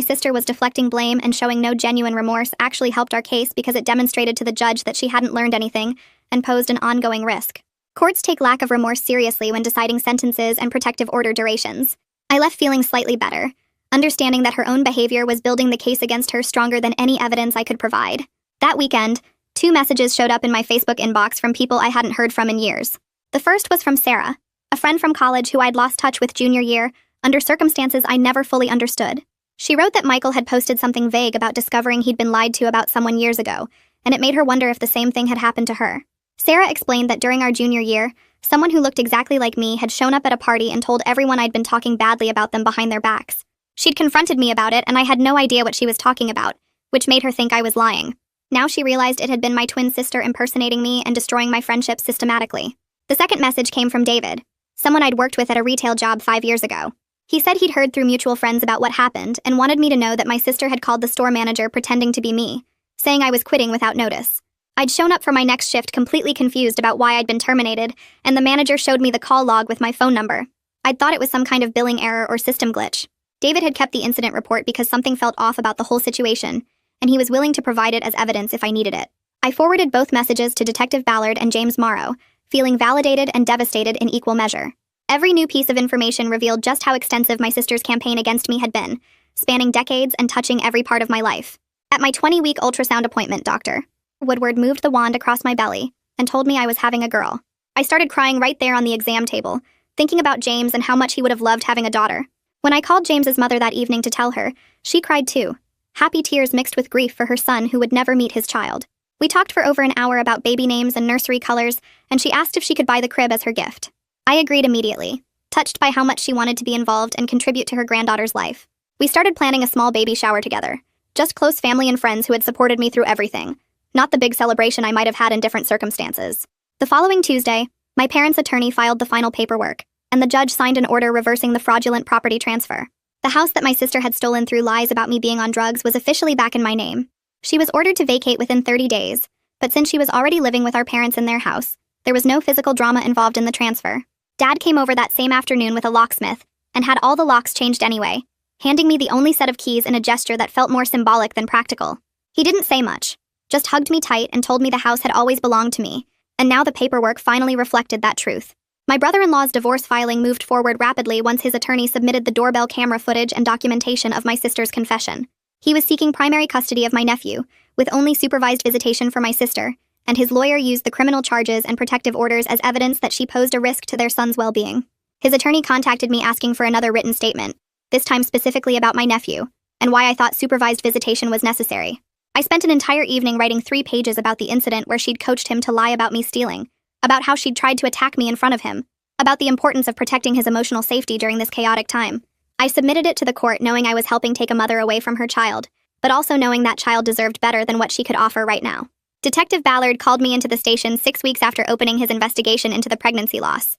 sister was deflecting blame and showing no genuine remorse actually helped our case because it demonstrated to the judge that she hadn't learned anything and posed an ongoing risk. Courts take lack of remorse seriously when deciding sentences and protective order durations. I left feeling slightly better, understanding that her own behavior was building the case against her stronger than any evidence I could provide. That weekend, 2 messages showed up in my Facebook inbox from people I hadn't heard from in years. The first was from Sarah, a friend from college who I'd lost touch with junior year, under circumstances I never fully understood. She wrote that Michael had posted something vague about discovering he'd been lied to about someone years ago, and it made her wonder if the same thing had happened to her. Sarah explained that during our junior year, someone who looked exactly like me had shown up at a party and told everyone I'd been talking badly about them behind their backs. She'd confronted me about it, and I had no idea what she was talking about, which made her think I was lying. Now she realized it had been my twin sister impersonating me and destroying my friendship systematically. The second message came from David, someone I'd worked with at a retail job 5 years ago. He said he'd heard through mutual friends about what happened and wanted me to know that my sister had called the store manager pretending to be me, saying I was quitting without notice. I'd shown up for my next shift completely confused about why I'd been terminated, and the manager showed me the call log with my phone number. I'd thought it was some kind of billing error or system glitch. David had kept the incident report because something felt off about the whole situation, and he was willing to provide it as evidence if I needed it. I forwarded both messages to Detective Ballard and James Morrow, feeling validated and devastated in equal measure. Every new piece of information revealed just how extensive my sister's campaign against me had been, spanning decades and touching every part of my life. At my 20-week ultrasound appointment, Dr. Woodward moved the wand across my belly and told me I was having a girl. I started crying right there on the exam table, thinking about James and how much he would have loved having a daughter. When I called James's mother that evening to tell her, she cried too, happy tears mixed with grief for her son who would never meet his child. We talked for over an hour about baby names and nursery colors, and she asked if she could buy the crib as her gift. I agreed immediately, touched by how much she wanted to be involved and contribute to her granddaughter's life. We started planning a small baby shower together, just close family and friends who had supported me through everything, not the big celebration I might have had in different circumstances. The following Tuesday, my parents' attorney filed the final paperwork, and the judge signed an order reversing the fraudulent property transfer. The house that my sister had stolen through lies about me being on drugs was officially back in my name. She was ordered to vacate within 30 days, but since she was already living with our parents in their house, there was no physical drama involved in the transfer. Dad came over that same afternoon with a locksmith and had all the locks changed anyway, handing me the only set of keys in a gesture that felt more symbolic than practical. He didn't say much, just hugged me tight and told me the house had always belonged to me, and now the paperwork finally reflected that truth. My brother-in-law's divorce filing moved forward rapidly once his attorney submitted the doorbell camera footage and documentation of my sister's confession. He was seeking primary custody of my nephew, with only supervised visitation for my sister, and his lawyer used the criminal charges and protective orders as evidence that she posed a risk to their son's well-being. His attorney contacted me asking for another written statement, this time specifically about my nephew, and why I thought supervised visitation was necessary. I spent an entire evening writing 3 pages about the incident where she'd coached him to lie about me stealing, about how she'd tried to attack me in front of him, about the importance of protecting his emotional safety during this chaotic time. I submitted it to the court knowing I was helping take a mother away from her child, but also knowing that child deserved better than what she could offer right now. Detective Ballard called me into the station 6 weeks after opening his investigation into the pregnancy loss.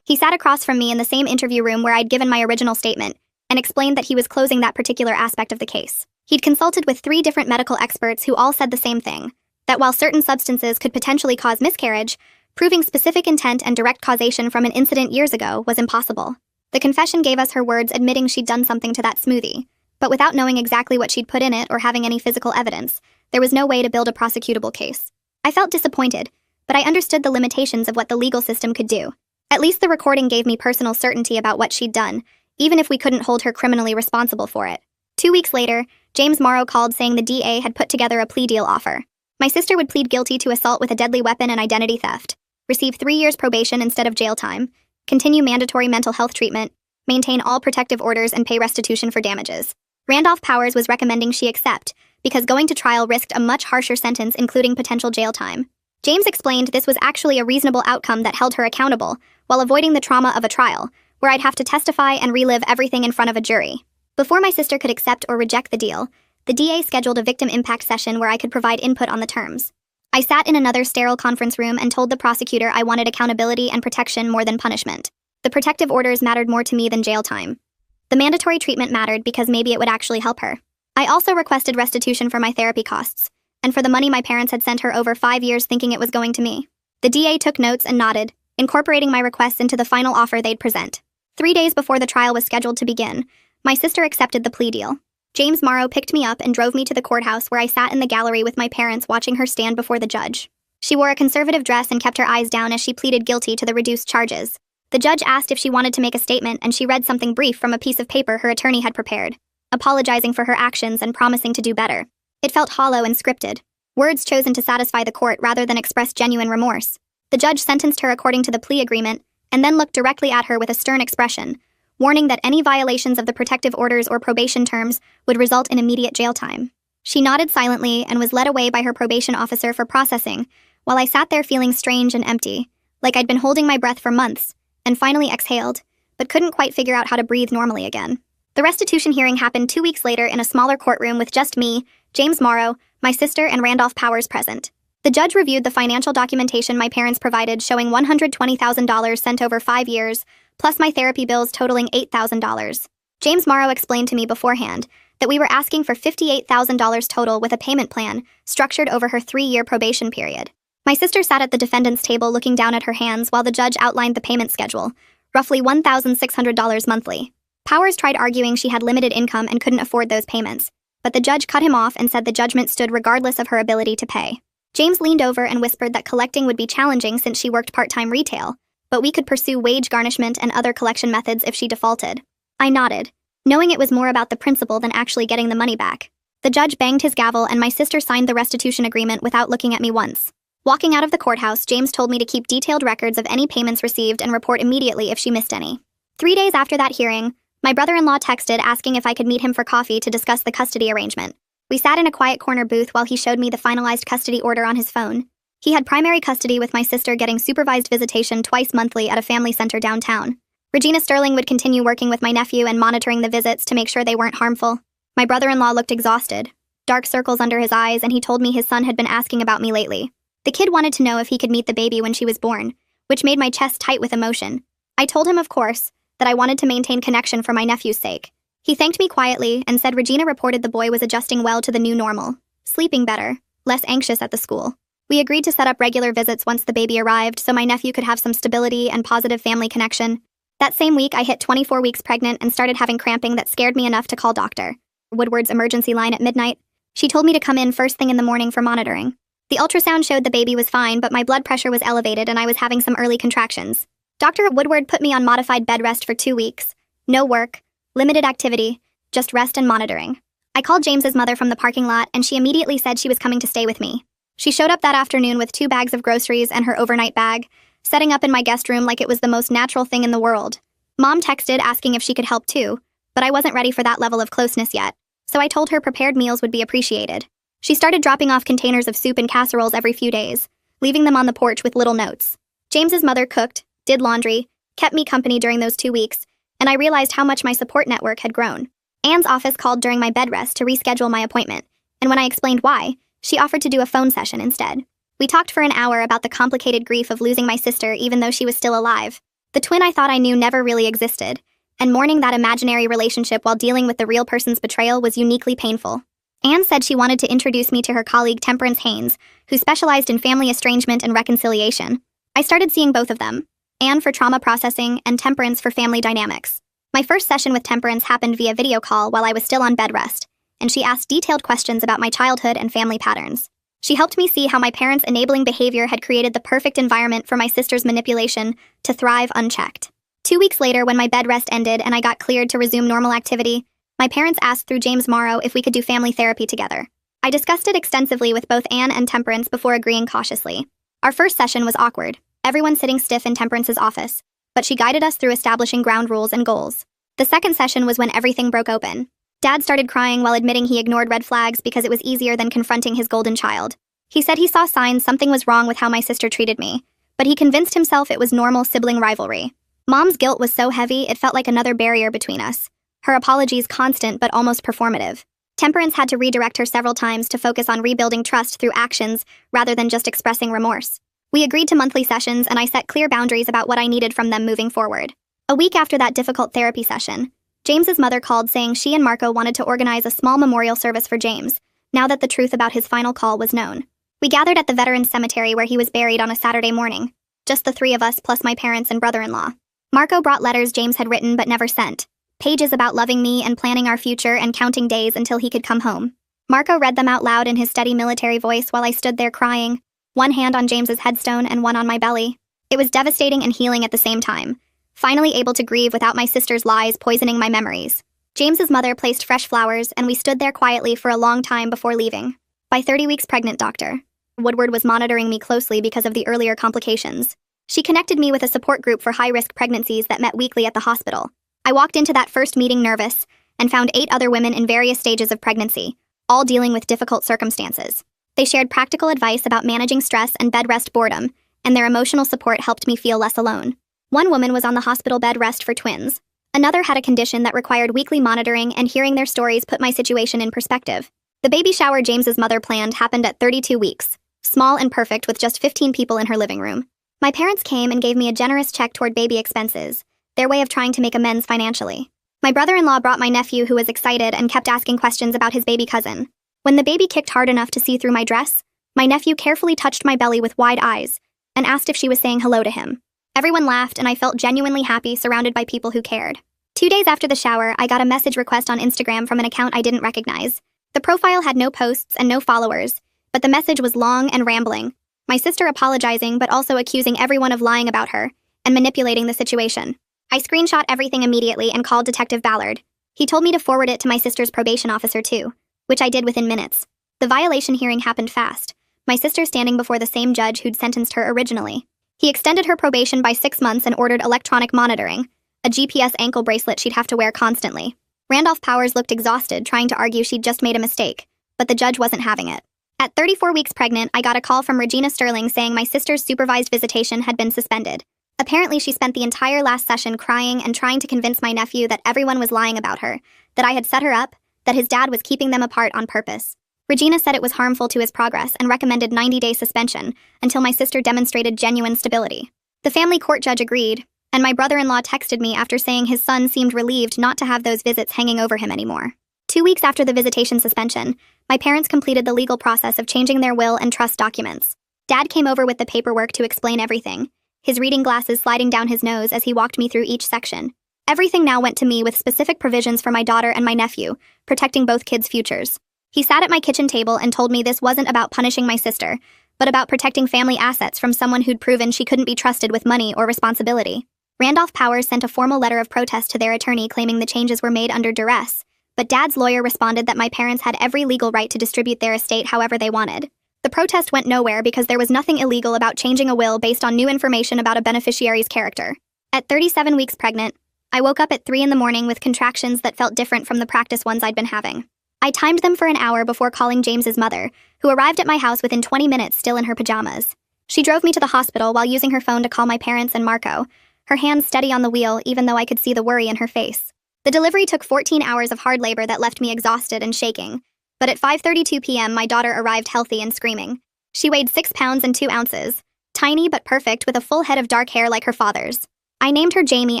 He sat across from me in the same interview room where I'd given my original statement and explained that he was closing that particular aspect of the case. He'd consulted with 3 different medical experts who all said the same thing, that while certain substances could potentially cause miscarriage, proving specific intent and direct causation from an incident years ago was impossible. The confession gave us her words admitting she'd done something to that smoothie, but without knowing exactly what she'd put in it or having any physical evidence, there was no way to build a prosecutable case. I felt disappointed, but I understood the limitations of what the legal system could do. At least the recording gave me personal certainty about what she'd done, even if we couldn't hold her criminally responsible for it. 2 weeks later, James Morrow called saying the DA had put together a plea deal offer. My sister would plead guilty to assault with a deadly weapon and identity theft, receive 3 years probation instead of jail time, continue mandatory mental health treatment, maintain all protective orders, and pay restitution for damages. Randolph Powers was recommending she accept, because going to trial risked a much harsher sentence, including potential jail time. James explained this was actually a reasonable outcome that held her accountable, while avoiding the trauma of a trial, where I'd have to testify and relive everything in front of a jury. Before my sister could accept or reject the deal, the DA scheduled a victim impact session where I could provide input on the terms. I sat in another sterile conference room and told the prosecutor I wanted accountability and protection more than punishment. The protective orders mattered more to me than jail time. The mandatory treatment mattered because maybe it would actually help her. I also requested restitution for my therapy costs, and for the money my parents had sent her over 5 years thinking it was going to me. The DA took notes and nodded, incorporating my requests into the final offer they'd present. 3 days before the trial was scheduled to begin, my sister accepted the plea deal. James Morrow picked me up and drove me to the courthouse where I sat in the gallery with my parents watching her stand before the judge. She wore a conservative dress and kept her eyes down as she pleaded guilty to the reduced charges. The judge asked if she wanted to make a statement, and she read something brief from a piece of paper her attorney had prepared, apologizing for her actions and promising to do better. It felt hollow and scripted, words chosen to satisfy the court rather than express genuine remorse. The judge sentenced her according to the plea agreement, and then looked directly at her with a stern expression, warning that any violations of the protective orders or probation terms would result in immediate jail time. She nodded silently and was led away by her probation officer for processing, while I sat there feeling strange and empty, like I'd been holding my breath for months, and finally exhaled, but couldn't quite figure out how to breathe normally again. The restitution hearing happened 2 weeks later in a smaller courtroom with just me, James Morrow, my sister, and Randolph Powers present. The judge reviewed the financial documentation my parents provided showing $120,000 sent over 5 years, plus my therapy bills totaling $8,000. James Morrow explained to me beforehand that we were asking for $58,000 total with a payment plan structured over her 3-year probation period. My sister sat at the defendant's table looking down at her hands while the judge outlined the payment schedule, roughly $1,600 monthly. Powers tried arguing she had limited income and couldn't afford those payments, but the judge cut him off and said the judgment stood regardless of her ability to pay. James leaned over and whispered that collecting would be challenging since she worked part-time retail, but we could pursue wage garnishment and other collection methods if she defaulted. I nodded, knowing it was more about the principle than actually getting the money back. The judge banged his gavel and my sister signed the restitution agreement without looking at me once. Walking out of the courthouse, James told me to keep detailed records of any payments received and report immediately if she missed any. 3 days after that hearing, my brother-in-law texted asking if I could meet him for coffee to discuss the custody arrangement. We sat in a quiet corner booth while he showed me the finalized custody order on his phone. He had primary custody with my sister getting supervised visitation twice monthly at a family center downtown. Regina Sterling would continue working with my nephew and monitoring the visits to make sure they weren't harmful. My brother-in-law looked exhausted, dark circles under his eyes, and he told me his son had been asking about me lately. The kid wanted to know if he could meet the baby when she was born, which made my chest tight with emotion. I told him, of course, that I wanted to maintain connection for my nephew's sake. He thanked me quietly and said Regina reported the boy was adjusting well to the new normal, sleeping better, less anxious at the school. We agreed to set up regular visits once the baby arrived so my nephew could have some stability and positive family connection. That same week, I hit 24 weeks pregnant and started having cramping that scared me enough to call Dr. Woodward's emergency line at midnight. She told me to come in first thing in the morning for monitoring. The ultrasound showed the baby was fine, but my blood pressure was elevated and I was having some early contractions. Dr. Woodward put me on modified bed rest for 2 weeks. No work, limited activity, just rest and monitoring. I called James's mother from the parking lot and she immediately said she was coming to stay with me. She showed up that afternoon with 2 bags of groceries and her overnight bag, setting up in my guest room like it was the most natural thing in the world. Mom texted asking if she could help too, but I wasn't ready for that level of closeness yet. so I told her prepared meals would be appreciated. She started dropping off containers of soup and casseroles every few days, leaving them on the porch with little notes. James's mother cooked, did laundry, kept me company during those 2 weeks, and I realized how much my support network had grown. Anne's office called during my bed rest to reschedule my appointment, and when I explained why, she offered to do a phone session instead. We talked for an hour about the complicated grief of losing my sister even though she was still alive. The twin I thought I knew never really existed, and mourning that imaginary relationship while dealing with the real person's betrayal was uniquely painful. Anne said she wanted to introduce me to her colleague Temperance Haynes, who specialized in family estrangement and reconciliation. I started seeing both of them, Anne for trauma processing and Temperance for family dynamics. My first session with Temperance happened via video call while I was still on bed rest, and she asked detailed questions about my childhood and family patterns. She helped me see how my parents' enabling behavior had created the perfect environment for my sister's manipulation to thrive unchecked. 2 weeks later, when my bed rest ended and I got cleared to resume normal activity, my parents asked through James Morrow if we could do family therapy together. I discussed it extensively with both Anne and Temperance before agreeing cautiously. Our first session was awkward, everyone sitting stiff in Temperance's office, but she guided us through establishing ground rules and goals. The second session was when everything broke open. Dad started crying while admitting he ignored red flags because it was easier than confronting his golden child. He said he saw signs something was wrong with how my sister treated me, but he convinced himself it was normal sibling rivalry. Mom's guilt was so heavy it felt like another barrier between us. Her apologies constant but almost performative. Temperance had to redirect her several times to focus on rebuilding trust through actions rather than just expressing remorse. We agreed to monthly sessions and I set clear boundaries about what I needed from them moving forward. A week after that difficult therapy session, James's mother called saying she and Marco wanted to organize a small memorial service for James, now that the truth about his final call was known. We gathered at the Veterans Cemetery where he was buried on a Saturday morning, just the three of us plus my parents and brother-in-law. Marco brought letters James had written but never sent, pages about loving me and planning our future and counting days until he could come home. Marco read them out loud in his steady military voice while I stood there crying, one hand on James's headstone and one on my belly. It was devastating and healing at the same time, finally able to grieve without my sister's lies poisoning my memories. James's mother placed fresh flowers and we stood there quietly for a long time before leaving. By 30 weeks pregnant, Dr. Woodward was monitoring me closely because of the earlier complications. She connected me with a support group for high-risk pregnancies that met weekly at the hospital. I walked into that first meeting nervous and found 8 other women in various stages of pregnancy, all dealing with difficult circumstances. They shared practical advice about managing stress and bed rest boredom, and their emotional support helped me feel less alone. One woman was on the hospital bed rest for twins. Another had a condition that required weekly monitoring, and hearing their stories put my situation in perspective. The baby shower James's mother planned happened at 32 weeks, small and perfect with just 15 people in her living room. My parents came and gave me a generous check toward baby expenses, their way of trying to make amends financially. My brother-in-law brought my nephew who was excited and kept asking questions about his baby cousin. When the baby kicked hard enough to see through my dress, my nephew carefully touched my belly with wide eyes and asked if she was saying hello to him. Everyone laughed and I felt genuinely happy surrounded by people who cared. 2 days after the shower, I got a message request on Instagram from an account I didn't recognize. The profile had no posts and no followers, but the message was long and rambling. My sister apologizing but also accusing everyone of lying about her and manipulating the situation. I screenshot everything immediately and called Detective Ballard. He told me to forward it to my sister's probation officer too, which I did within minutes. The violation hearing happened fast, my sister standing before the same judge who'd sentenced her originally. He extended her probation by 6 months and ordered electronic monitoring, a GPS ankle bracelet she'd have to wear constantly. Randolph Powers looked exhausted, trying to argue she'd just made a mistake, but the judge wasn't having it. At 34 weeks pregnant, I got a call from Regina Sterling saying my sister's supervised visitation had been suspended. Apparently, she spent the entire last session crying and trying to convince my nephew that everyone was lying about her, that I had set her up, that his dad was keeping them apart on purpose. Regina said it was harmful to his progress and recommended 90-day suspension until my sister demonstrated genuine stability. The family court judge agreed, and my brother-in-law texted me after saying his son seemed relieved not to have those visits hanging over him anymore. 2 weeks after the visitation suspension, my parents completed the legal process of changing their will and trust documents. Dad came over with the paperwork to explain everything, his reading glasses sliding down his nose as he walked me through each section. Everything now went to me with specific provisions for my daughter and my nephew, protecting both kids' futures. He sat at my kitchen table and told me this wasn't about punishing my sister, but about protecting family assets from someone who'd proven she couldn't be trusted with money or responsibility. Randolph Powers sent a formal letter of protest to their attorney claiming the changes were made under duress, but Dad's lawyer responded that my parents had every legal right to distribute their estate however they wanted. The protest went nowhere because there was nothing illegal about changing a will based on new information about a beneficiary's character. At 37 weeks pregnant, I woke up at 3 in the morning with contractions that felt different from the practice ones I'd been having. I timed them for an hour before calling James's mother, who arrived at my house within 20 minutes still in her pajamas. She drove me to the hospital while using her phone to call my parents and Marco, her hands steady on the wheel even though I could see the worry in her face. The delivery took 14 hours of hard labor that left me exhausted and shaking, but at 5:32 p.m. my daughter arrived healthy and screaming. She weighed 6 pounds and 2 ounces, tiny but perfect with a full head of dark hair like her father's. I named her Jamie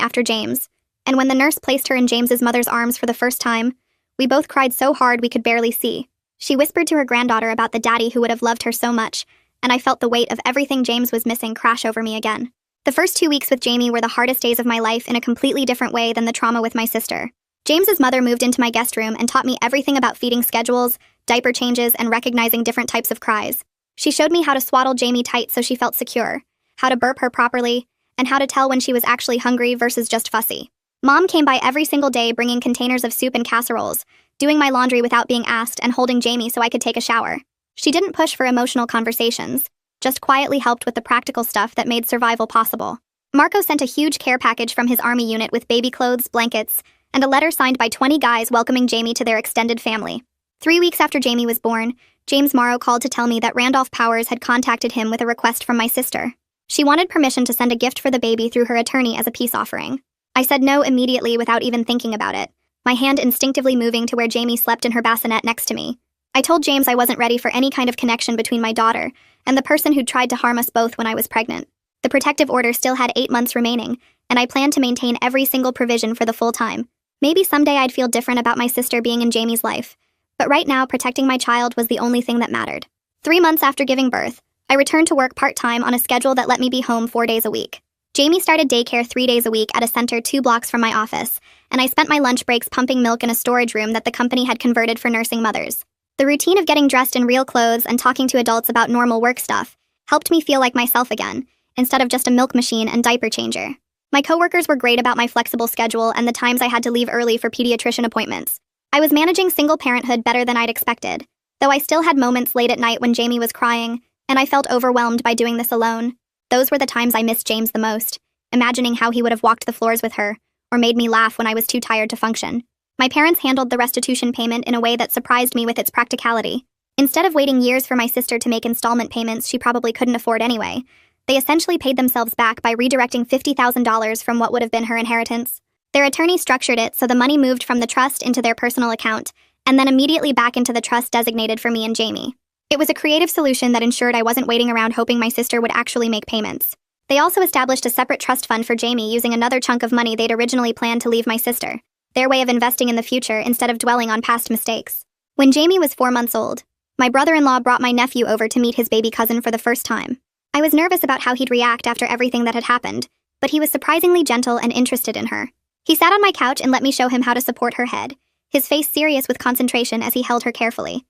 after James, and when the nurse placed her in James's mother's arms for the first time, we both cried so hard we could barely see. She whispered to her granddaughter about the daddy who would have loved her so much, and I felt the weight of everything James was missing crash over me again. The first 2 weeks with Jamie were the hardest days of my life in a completely different way than the trauma with my sister. James's mother moved into my guest room and taught me everything about feeding schedules, diaper changes, and recognizing different types of cries. She showed me how to swaddle Jamie tight so she felt secure, how to burp her properly, and how to tell when she was actually hungry versus just fussy. Mom came by every single day bringing containers of soup and casseroles, doing my laundry without being asked, and holding Jamie so I could take a shower. She didn't push for emotional conversations, just quietly helped with the practical stuff that made survival possible. Marco sent a huge care package from his army unit with baby clothes, blankets, and a letter signed by 20 guys welcoming Jamie to their extended family. 3 weeks after Jamie was born, James Morrow called to tell me that Randolph Powers had contacted him with a request from my sister. She wanted permission to send a gift for the baby through her attorney as a peace offering. I said no immediately without even thinking about it, my hand instinctively moving to where Jamie slept in her bassinet next to me. I told James I wasn't ready for any kind of connection between my daughter and the person who'd tried to harm us both when I was pregnant. The protective order still had 8 months remaining, and I planned to maintain every single provision for the full time. Maybe someday I'd feel different about my sister being in Jamie's life, but right now protecting my child was the only thing that mattered. 3 months after giving birth, I returned to work part-time on a schedule that let me be home 4 days a week. Jamie started daycare 3 days a week at a center 2 blocks from my office, and I spent my lunch breaks pumping milk in a storage room that the company had converted for nursing mothers. The routine of getting dressed in real clothes and talking to adults about normal work stuff helped me feel like myself again, instead of just a milk machine and diaper changer. My coworkers were great about my flexible schedule and the times I had to leave early for pediatrician appointments. I was managing single parenthood better than I'd expected, though I still had moments late at night when Jamie was crying, and I felt overwhelmed by doing this alone. Those were the times I missed James the most, imagining how he would have walked the floors with her, or made me laugh when I was too tired to function. My parents handled the restitution payment in a way that surprised me with its practicality. Instead of waiting years for my sister to make installment payments she probably couldn't afford anyway, they essentially paid themselves back by redirecting $50,000 from what would have been her inheritance. Their attorney structured it so the money moved from the trust into their personal account, and then immediately back into the trust designated for me and Jamie. It was a creative solution that ensured I wasn't waiting around hoping my sister would actually make payments. They also established a separate trust fund for Jamie using another chunk of money they'd originally planned to leave my sister, their way of investing in the future instead of dwelling on past mistakes. When Jamie was 4 months old, my brother-in-law brought my nephew over to meet his baby cousin for the first time. I was nervous about how he'd react after everything that had happened, but he was surprisingly gentle and interested in her. He sat on my couch and let me show him how to support her head, his face serious with concentration as he held her carefully.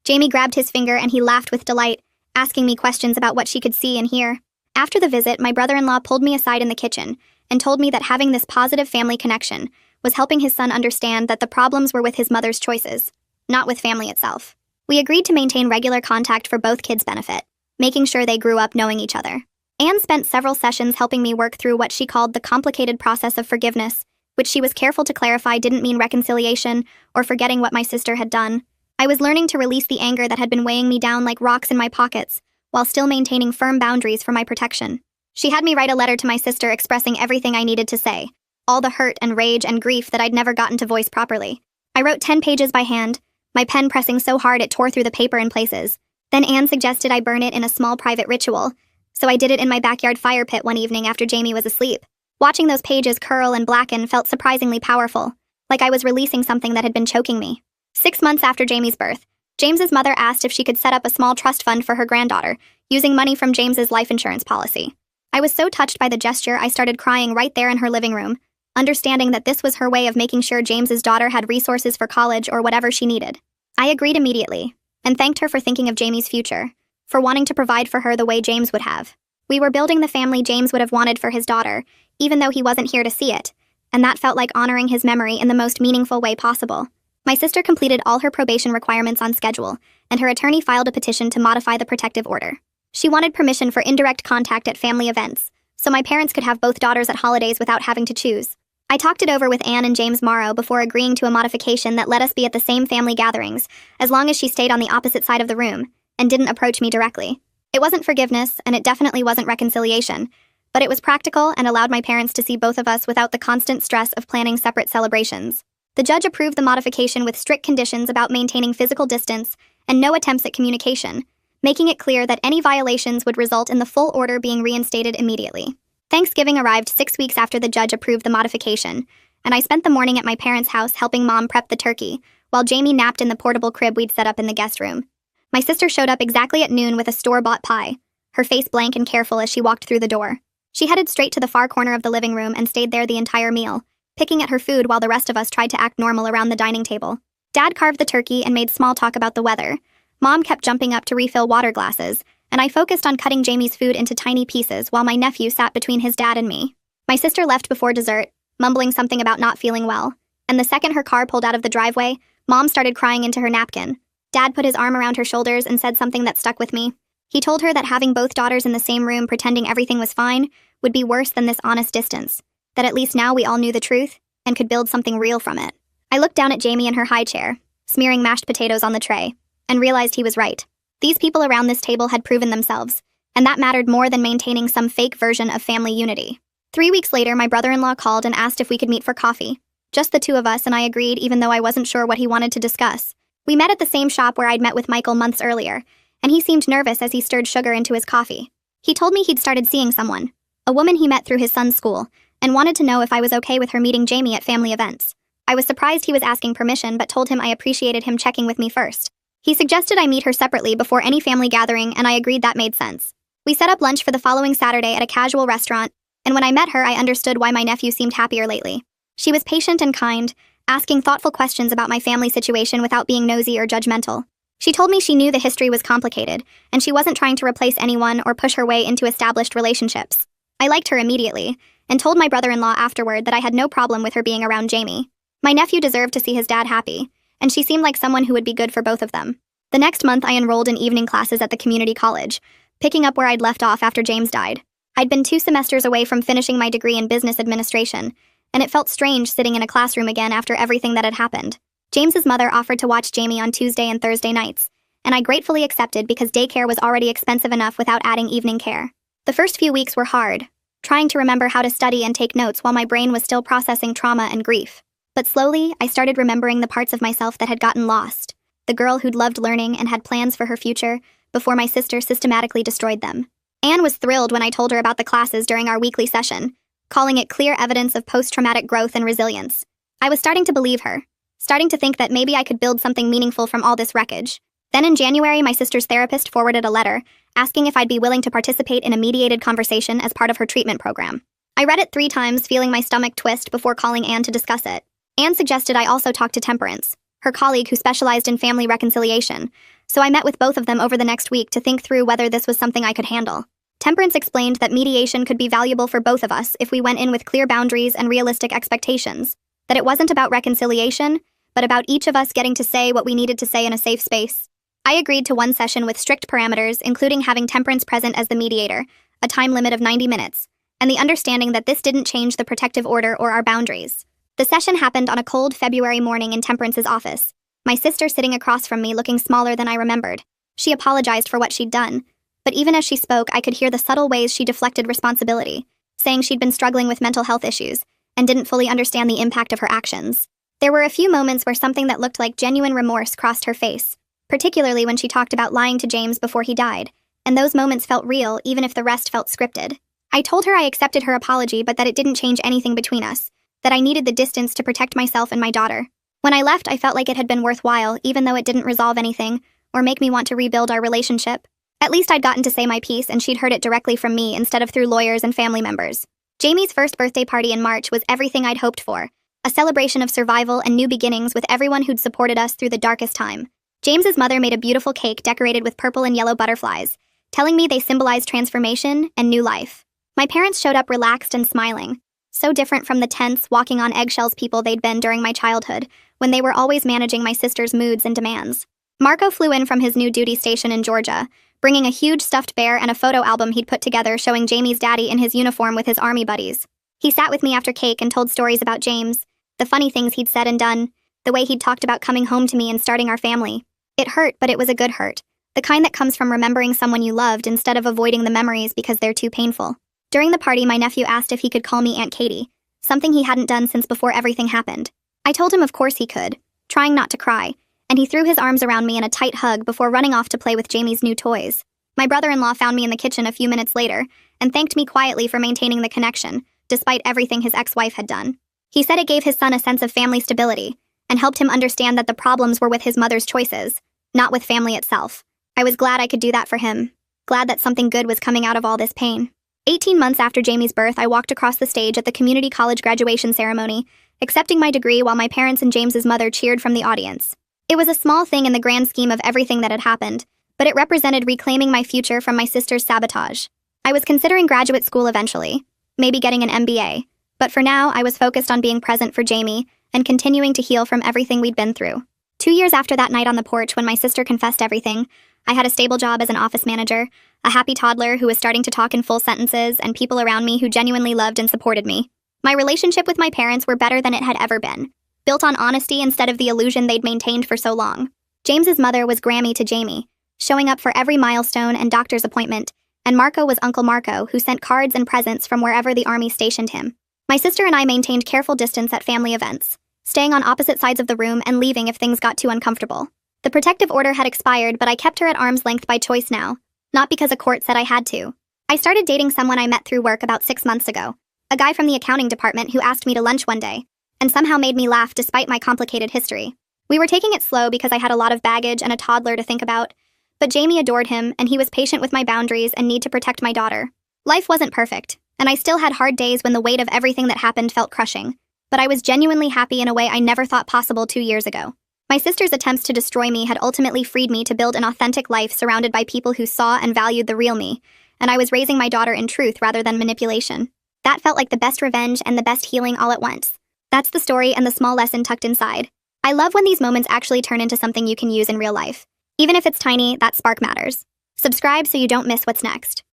Jamie grabbed his finger and he laughed with delight, asking me questions about what she could see and hear. After the visit, my brother-in-law pulled me aside in the kitchen and told me that having this positive family connection was helping his son understand that the problems were with his mother's choices, not with family itself. We agreed to maintain regular contact for both kids' benefit, making sure they grew up knowing each other. Anne spent several sessions helping me work through what she called the complicated process of forgiveness, which she was careful to clarify didn't mean reconciliation or forgetting what my sister had done. I was learning to release the anger that had been weighing me down like rocks in my pockets, while still maintaining firm boundaries for my protection. She had me write a letter to my sister expressing everything I needed to say, all the hurt and rage and grief that I'd never gotten to voice properly. I wrote 10 pages by hand, my pen pressing so hard it tore through the paper in places. Then Anne suggested I burn it in a small private ritual, so I did it in my backyard fire pit one evening after Jamie was asleep. Watching those pages curl and blacken felt surprisingly powerful, like I was releasing something that had been choking me. 6 months after Jamie's birth, James's mother asked if she could set up a small trust fund for her granddaughter, using money from James's life insurance policy. I was so touched by the gesture I started crying right there in her living room, understanding that this was her way of making sure James's daughter had resources for college or whatever she needed. I agreed immediately, and thanked her for thinking of Jamie's future, for wanting to provide for her the way James would have. We were building the family James would have wanted for his daughter, even though he wasn't here to see it, and that felt like honoring his memory in the most meaningful way possible. My sister completed all her probation requirements on schedule, and her attorney filed a petition to modify the protective order. She wanted permission for indirect contact at family events, so my parents could have both daughters at holidays without having to choose. I talked it over with Anne and James Morrow before agreeing to a modification that let us be at the same family gatherings, as long as she stayed on the opposite side of the room and didn't approach me directly. It wasn't forgiveness, and it definitely wasn't reconciliation, but it was practical and allowed my parents to see both of us without the constant stress of planning separate celebrations. The judge approved the modification with strict conditions about maintaining physical distance and no attempts at communication, making it clear that any violations would result in the full order being reinstated immediately. Thanksgiving arrived 6 weeks after the judge approved the modification, and I spent the morning at my parents' house helping Mom prep the turkey, while Jamie napped in the portable crib we'd set up in the guest room. My sister showed up exactly at noon with a store-bought pie, her face blank and careful as she walked through the door. She headed straight to the far corner of the living room and stayed there the entire meal, picking at her food while the rest of us tried to act normal around the dining table. Dad carved the turkey and made small talk about the weather. Mom kept jumping up to refill water glasses, and I focused on cutting Jamie's food into tiny pieces while my nephew sat between his dad and me. My sister left before dessert, mumbling something about not feeling well, and the second her car pulled out of the driveway, Mom started crying into her napkin. Dad put his arm around her shoulders and said something that stuck with me. He told her that having both daughters in the same room pretending everything was fine would be worse than this honest distance, that at least now we all knew the truth and could build something real from it. I looked down at Jamie in her high chair, smearing mashed potatoes on the tray, and realized he was right. These people around this table had proven themselves, and that mattered more than maintaining some fake version of family unity. 3 weeks later, my brother-in-law called and asked if we could meet for coffee. Just the two of us, and I agreed even though I wasn't sure what he wanted to discuss. We met at the same shop where I'd met with Michael months earlier, and he seemed nervous as he stirred sugar into his coffee. He told me he'd started seeing someone, a woman he met through his son's school, and wanted to know if I was okay with her meeting Jamie at family events. I was surprised he was asking permission, but told him I appreciated him checking with me first. He suggested I meet her separately before any family gathering, and I agreed that made sense. We set up lunch for the following Saturday at a casual restaurant, and when I met her, I understood why my nephew seemed happier lately. She was patient and kind, asking thoughtful questions about my family situation without being nosy or judgmental. She told me she knew the history was complicated, and she wasn't trying to replace anyone or push her way into established relationships. I liked her immediately, and told my brother-in-law afterward that I had no problem with her being around Jamie. My nephew deserved to see his dad happy, and she seemed like someone who would be good for both of them. The next month, I enrolled in evening classes at the community college, picking up where I'd left off after James died. I'd been 2 semesters away from finishing my degree in business administration, and it felt strange sitting in a classroom again after everything that had happened. James's mother offered to watch Jamie on Tuesday and Thursday nights, and I gratefully accepted because daycare was already expensive enough without adding evening care. The first few weeks were hard, trying to remember how to study and take notes while my brain was still processing trauma and grief. But slowly, I started remembering the parts of myself that had gotten lost, the girl who'd loved learning and had plans for her future before my sister systematically destroyed them. Anne was thrilled when I told her about the classes during our weekly session, calling it clear evidence of post-traumatic growth and resilience. I was starting to believe her, starting to think that maybe I could build something meaningful from all this wreckage. Then in January, my sister's therapist forwarded a letter asking if I'd be willing to participate in a mediated conversation as part of her treatment program. I read it 3 times, feeling my stomach twist before calling Anne to discuss it. Anne suggested I also talk to Temperance, her colleague who specialized in family reconciliation, so I met with both of them over the next week to think through whether this was something I could handle. Temperance explained that mediation could be valuable for both of us if we went in with clear boundaries and realistic expectations, that it wasn't about reconciliation, but about each of us getting to say what we needed to say in a safe space. I agreed to 1 session with strict parameters, including having Temperance present as the mediator, a time limit of 90 minutes, and the understanding that this didn't change the protective order or our boundaries. The session happened on a cold February morning in Temperance's office, my sister sitting across from me looking smaller than I remembered. She apologized for what she'd done, but even as she spoke, I could hear the subtle ways she deflected responsibility, saying she'd been struggling with mental health issues and didn't fully understand the impact of her actions. There were a few moments where something that looked like genuine remorse crossed her face, particularly when she talked about lying to James before he died, and those moments felt real even if the rest felt scripted. I told her I accepted her apology but that it didn't change anything between us, that I needed the distance to protect myself and my daughter. When I left, I felt like it had been worthwhile, even though it didn't resolve anything or make me want to rebuild our relationship. At least I'd gotten to say my piece and she'd heard it directly from me instead of through lawyers and family members. Jamie's first birthday party in March was everything I'd hoped for, a celebration of survival and new beginnings with everyone who'd supported us through the darkest time. James's mother made a beautiful cake decorated with purple and yellow butterflies, telling me they symbolized transformation and new life. My parents showed up relaxed and smiling, so different from the tense, walking on eggshells people they'd been during my childhood, when they were always managing my sister's moods and demands. Marco flew in from his new duty station in Georgia, bringing a huge stuffed bear and a photo album he'd put together showing Jamie's daddy in his uniform with his army buddies. He sat with me after cake and told stories about James, the funny things he'd said and done, the way he'd talked about coming home to me and starting our family. It hurt, but it was a good hurt. The kind that comes from remembering someone you loved instead of avoiding the memories because they're too painful. During the party, my nephew asked if he could call me Aunt Katie, something he hadn't done since before everything happened. I told him of course he could, trying not to cry, and he threw his arms around me in a tight hug before running off to play with Jamie's new toys. My brother-in-law found me in the kitchen a few minutes later and thanked me quietly for maintaining the connection, despite everything his ex-wife had done. He said it gave his son a sense of family stability and helped him understand that the problems were with his mother's choices, not with family itself. I was glad I could do that for him, glad that something good was coming out of all this pain. 18 months after Jamie's birth, I walked across the stage at the community college graduation ceremony, accepting my degree while my parents and James's mother cheered from the audience. It was a small thing in the grand scheme of everything that had happened, but it represented reclaiming my future from my sister's sabotage. I was considering graduate school eventually, maybe getting an MBA, but for now I was focused on being present for Jamie and continuing to heal from everything we'd been through. 2 years after that night on the porch when my sister confessed everything, I had a stable job as an office manager, a happy toddler who was starting to talk in full sentences, and people around me who genuinely loved and supported me. My relationship with my parents were better than it had ever been, built on honesty instead of the illusion they'd maintained for so long. James's mother was Grammy to Jamie, showing up for every milestone and doctor's appointment, and Marco was Uncle Marco, who sent cards and presents from wherever the army stationed him. My sister and I maintained careful distance at family events, staying on opposite sides of the room and leaving if things got too uncomfortable. The protective order had expired, but I kept her at arm's length by choice now, not because a court said I had to. I started dating someone I met through work about 6 months ago, a guy from the accounting department who asked me to lunch one day, and somehow made me laugh despite my complicated history. We were taking it slow because I had a lot of baggage and a toddler to think about, but Jamie adored him, and he was patient with my boundaries and need to protect my daughter. Life wasn't perfect, and I still had hard days when the weight of everything that happened felt crushing, but I was genuinely happy in a way I never thought possible 2 years ago. My sister's attempts to destroy me had ultimately freed me to build an authentic life surrounded by people who saw and valued the real me, and I was raising my daughter in truth rather than manipulation. That felt like the best revenge and the best healing all at once. That's the story and the small lesson tucked inside. I love when these moments actually turn into something you can use in real life. Even if it's tiny, that spark matters. Subscribe so you don't miss what's next.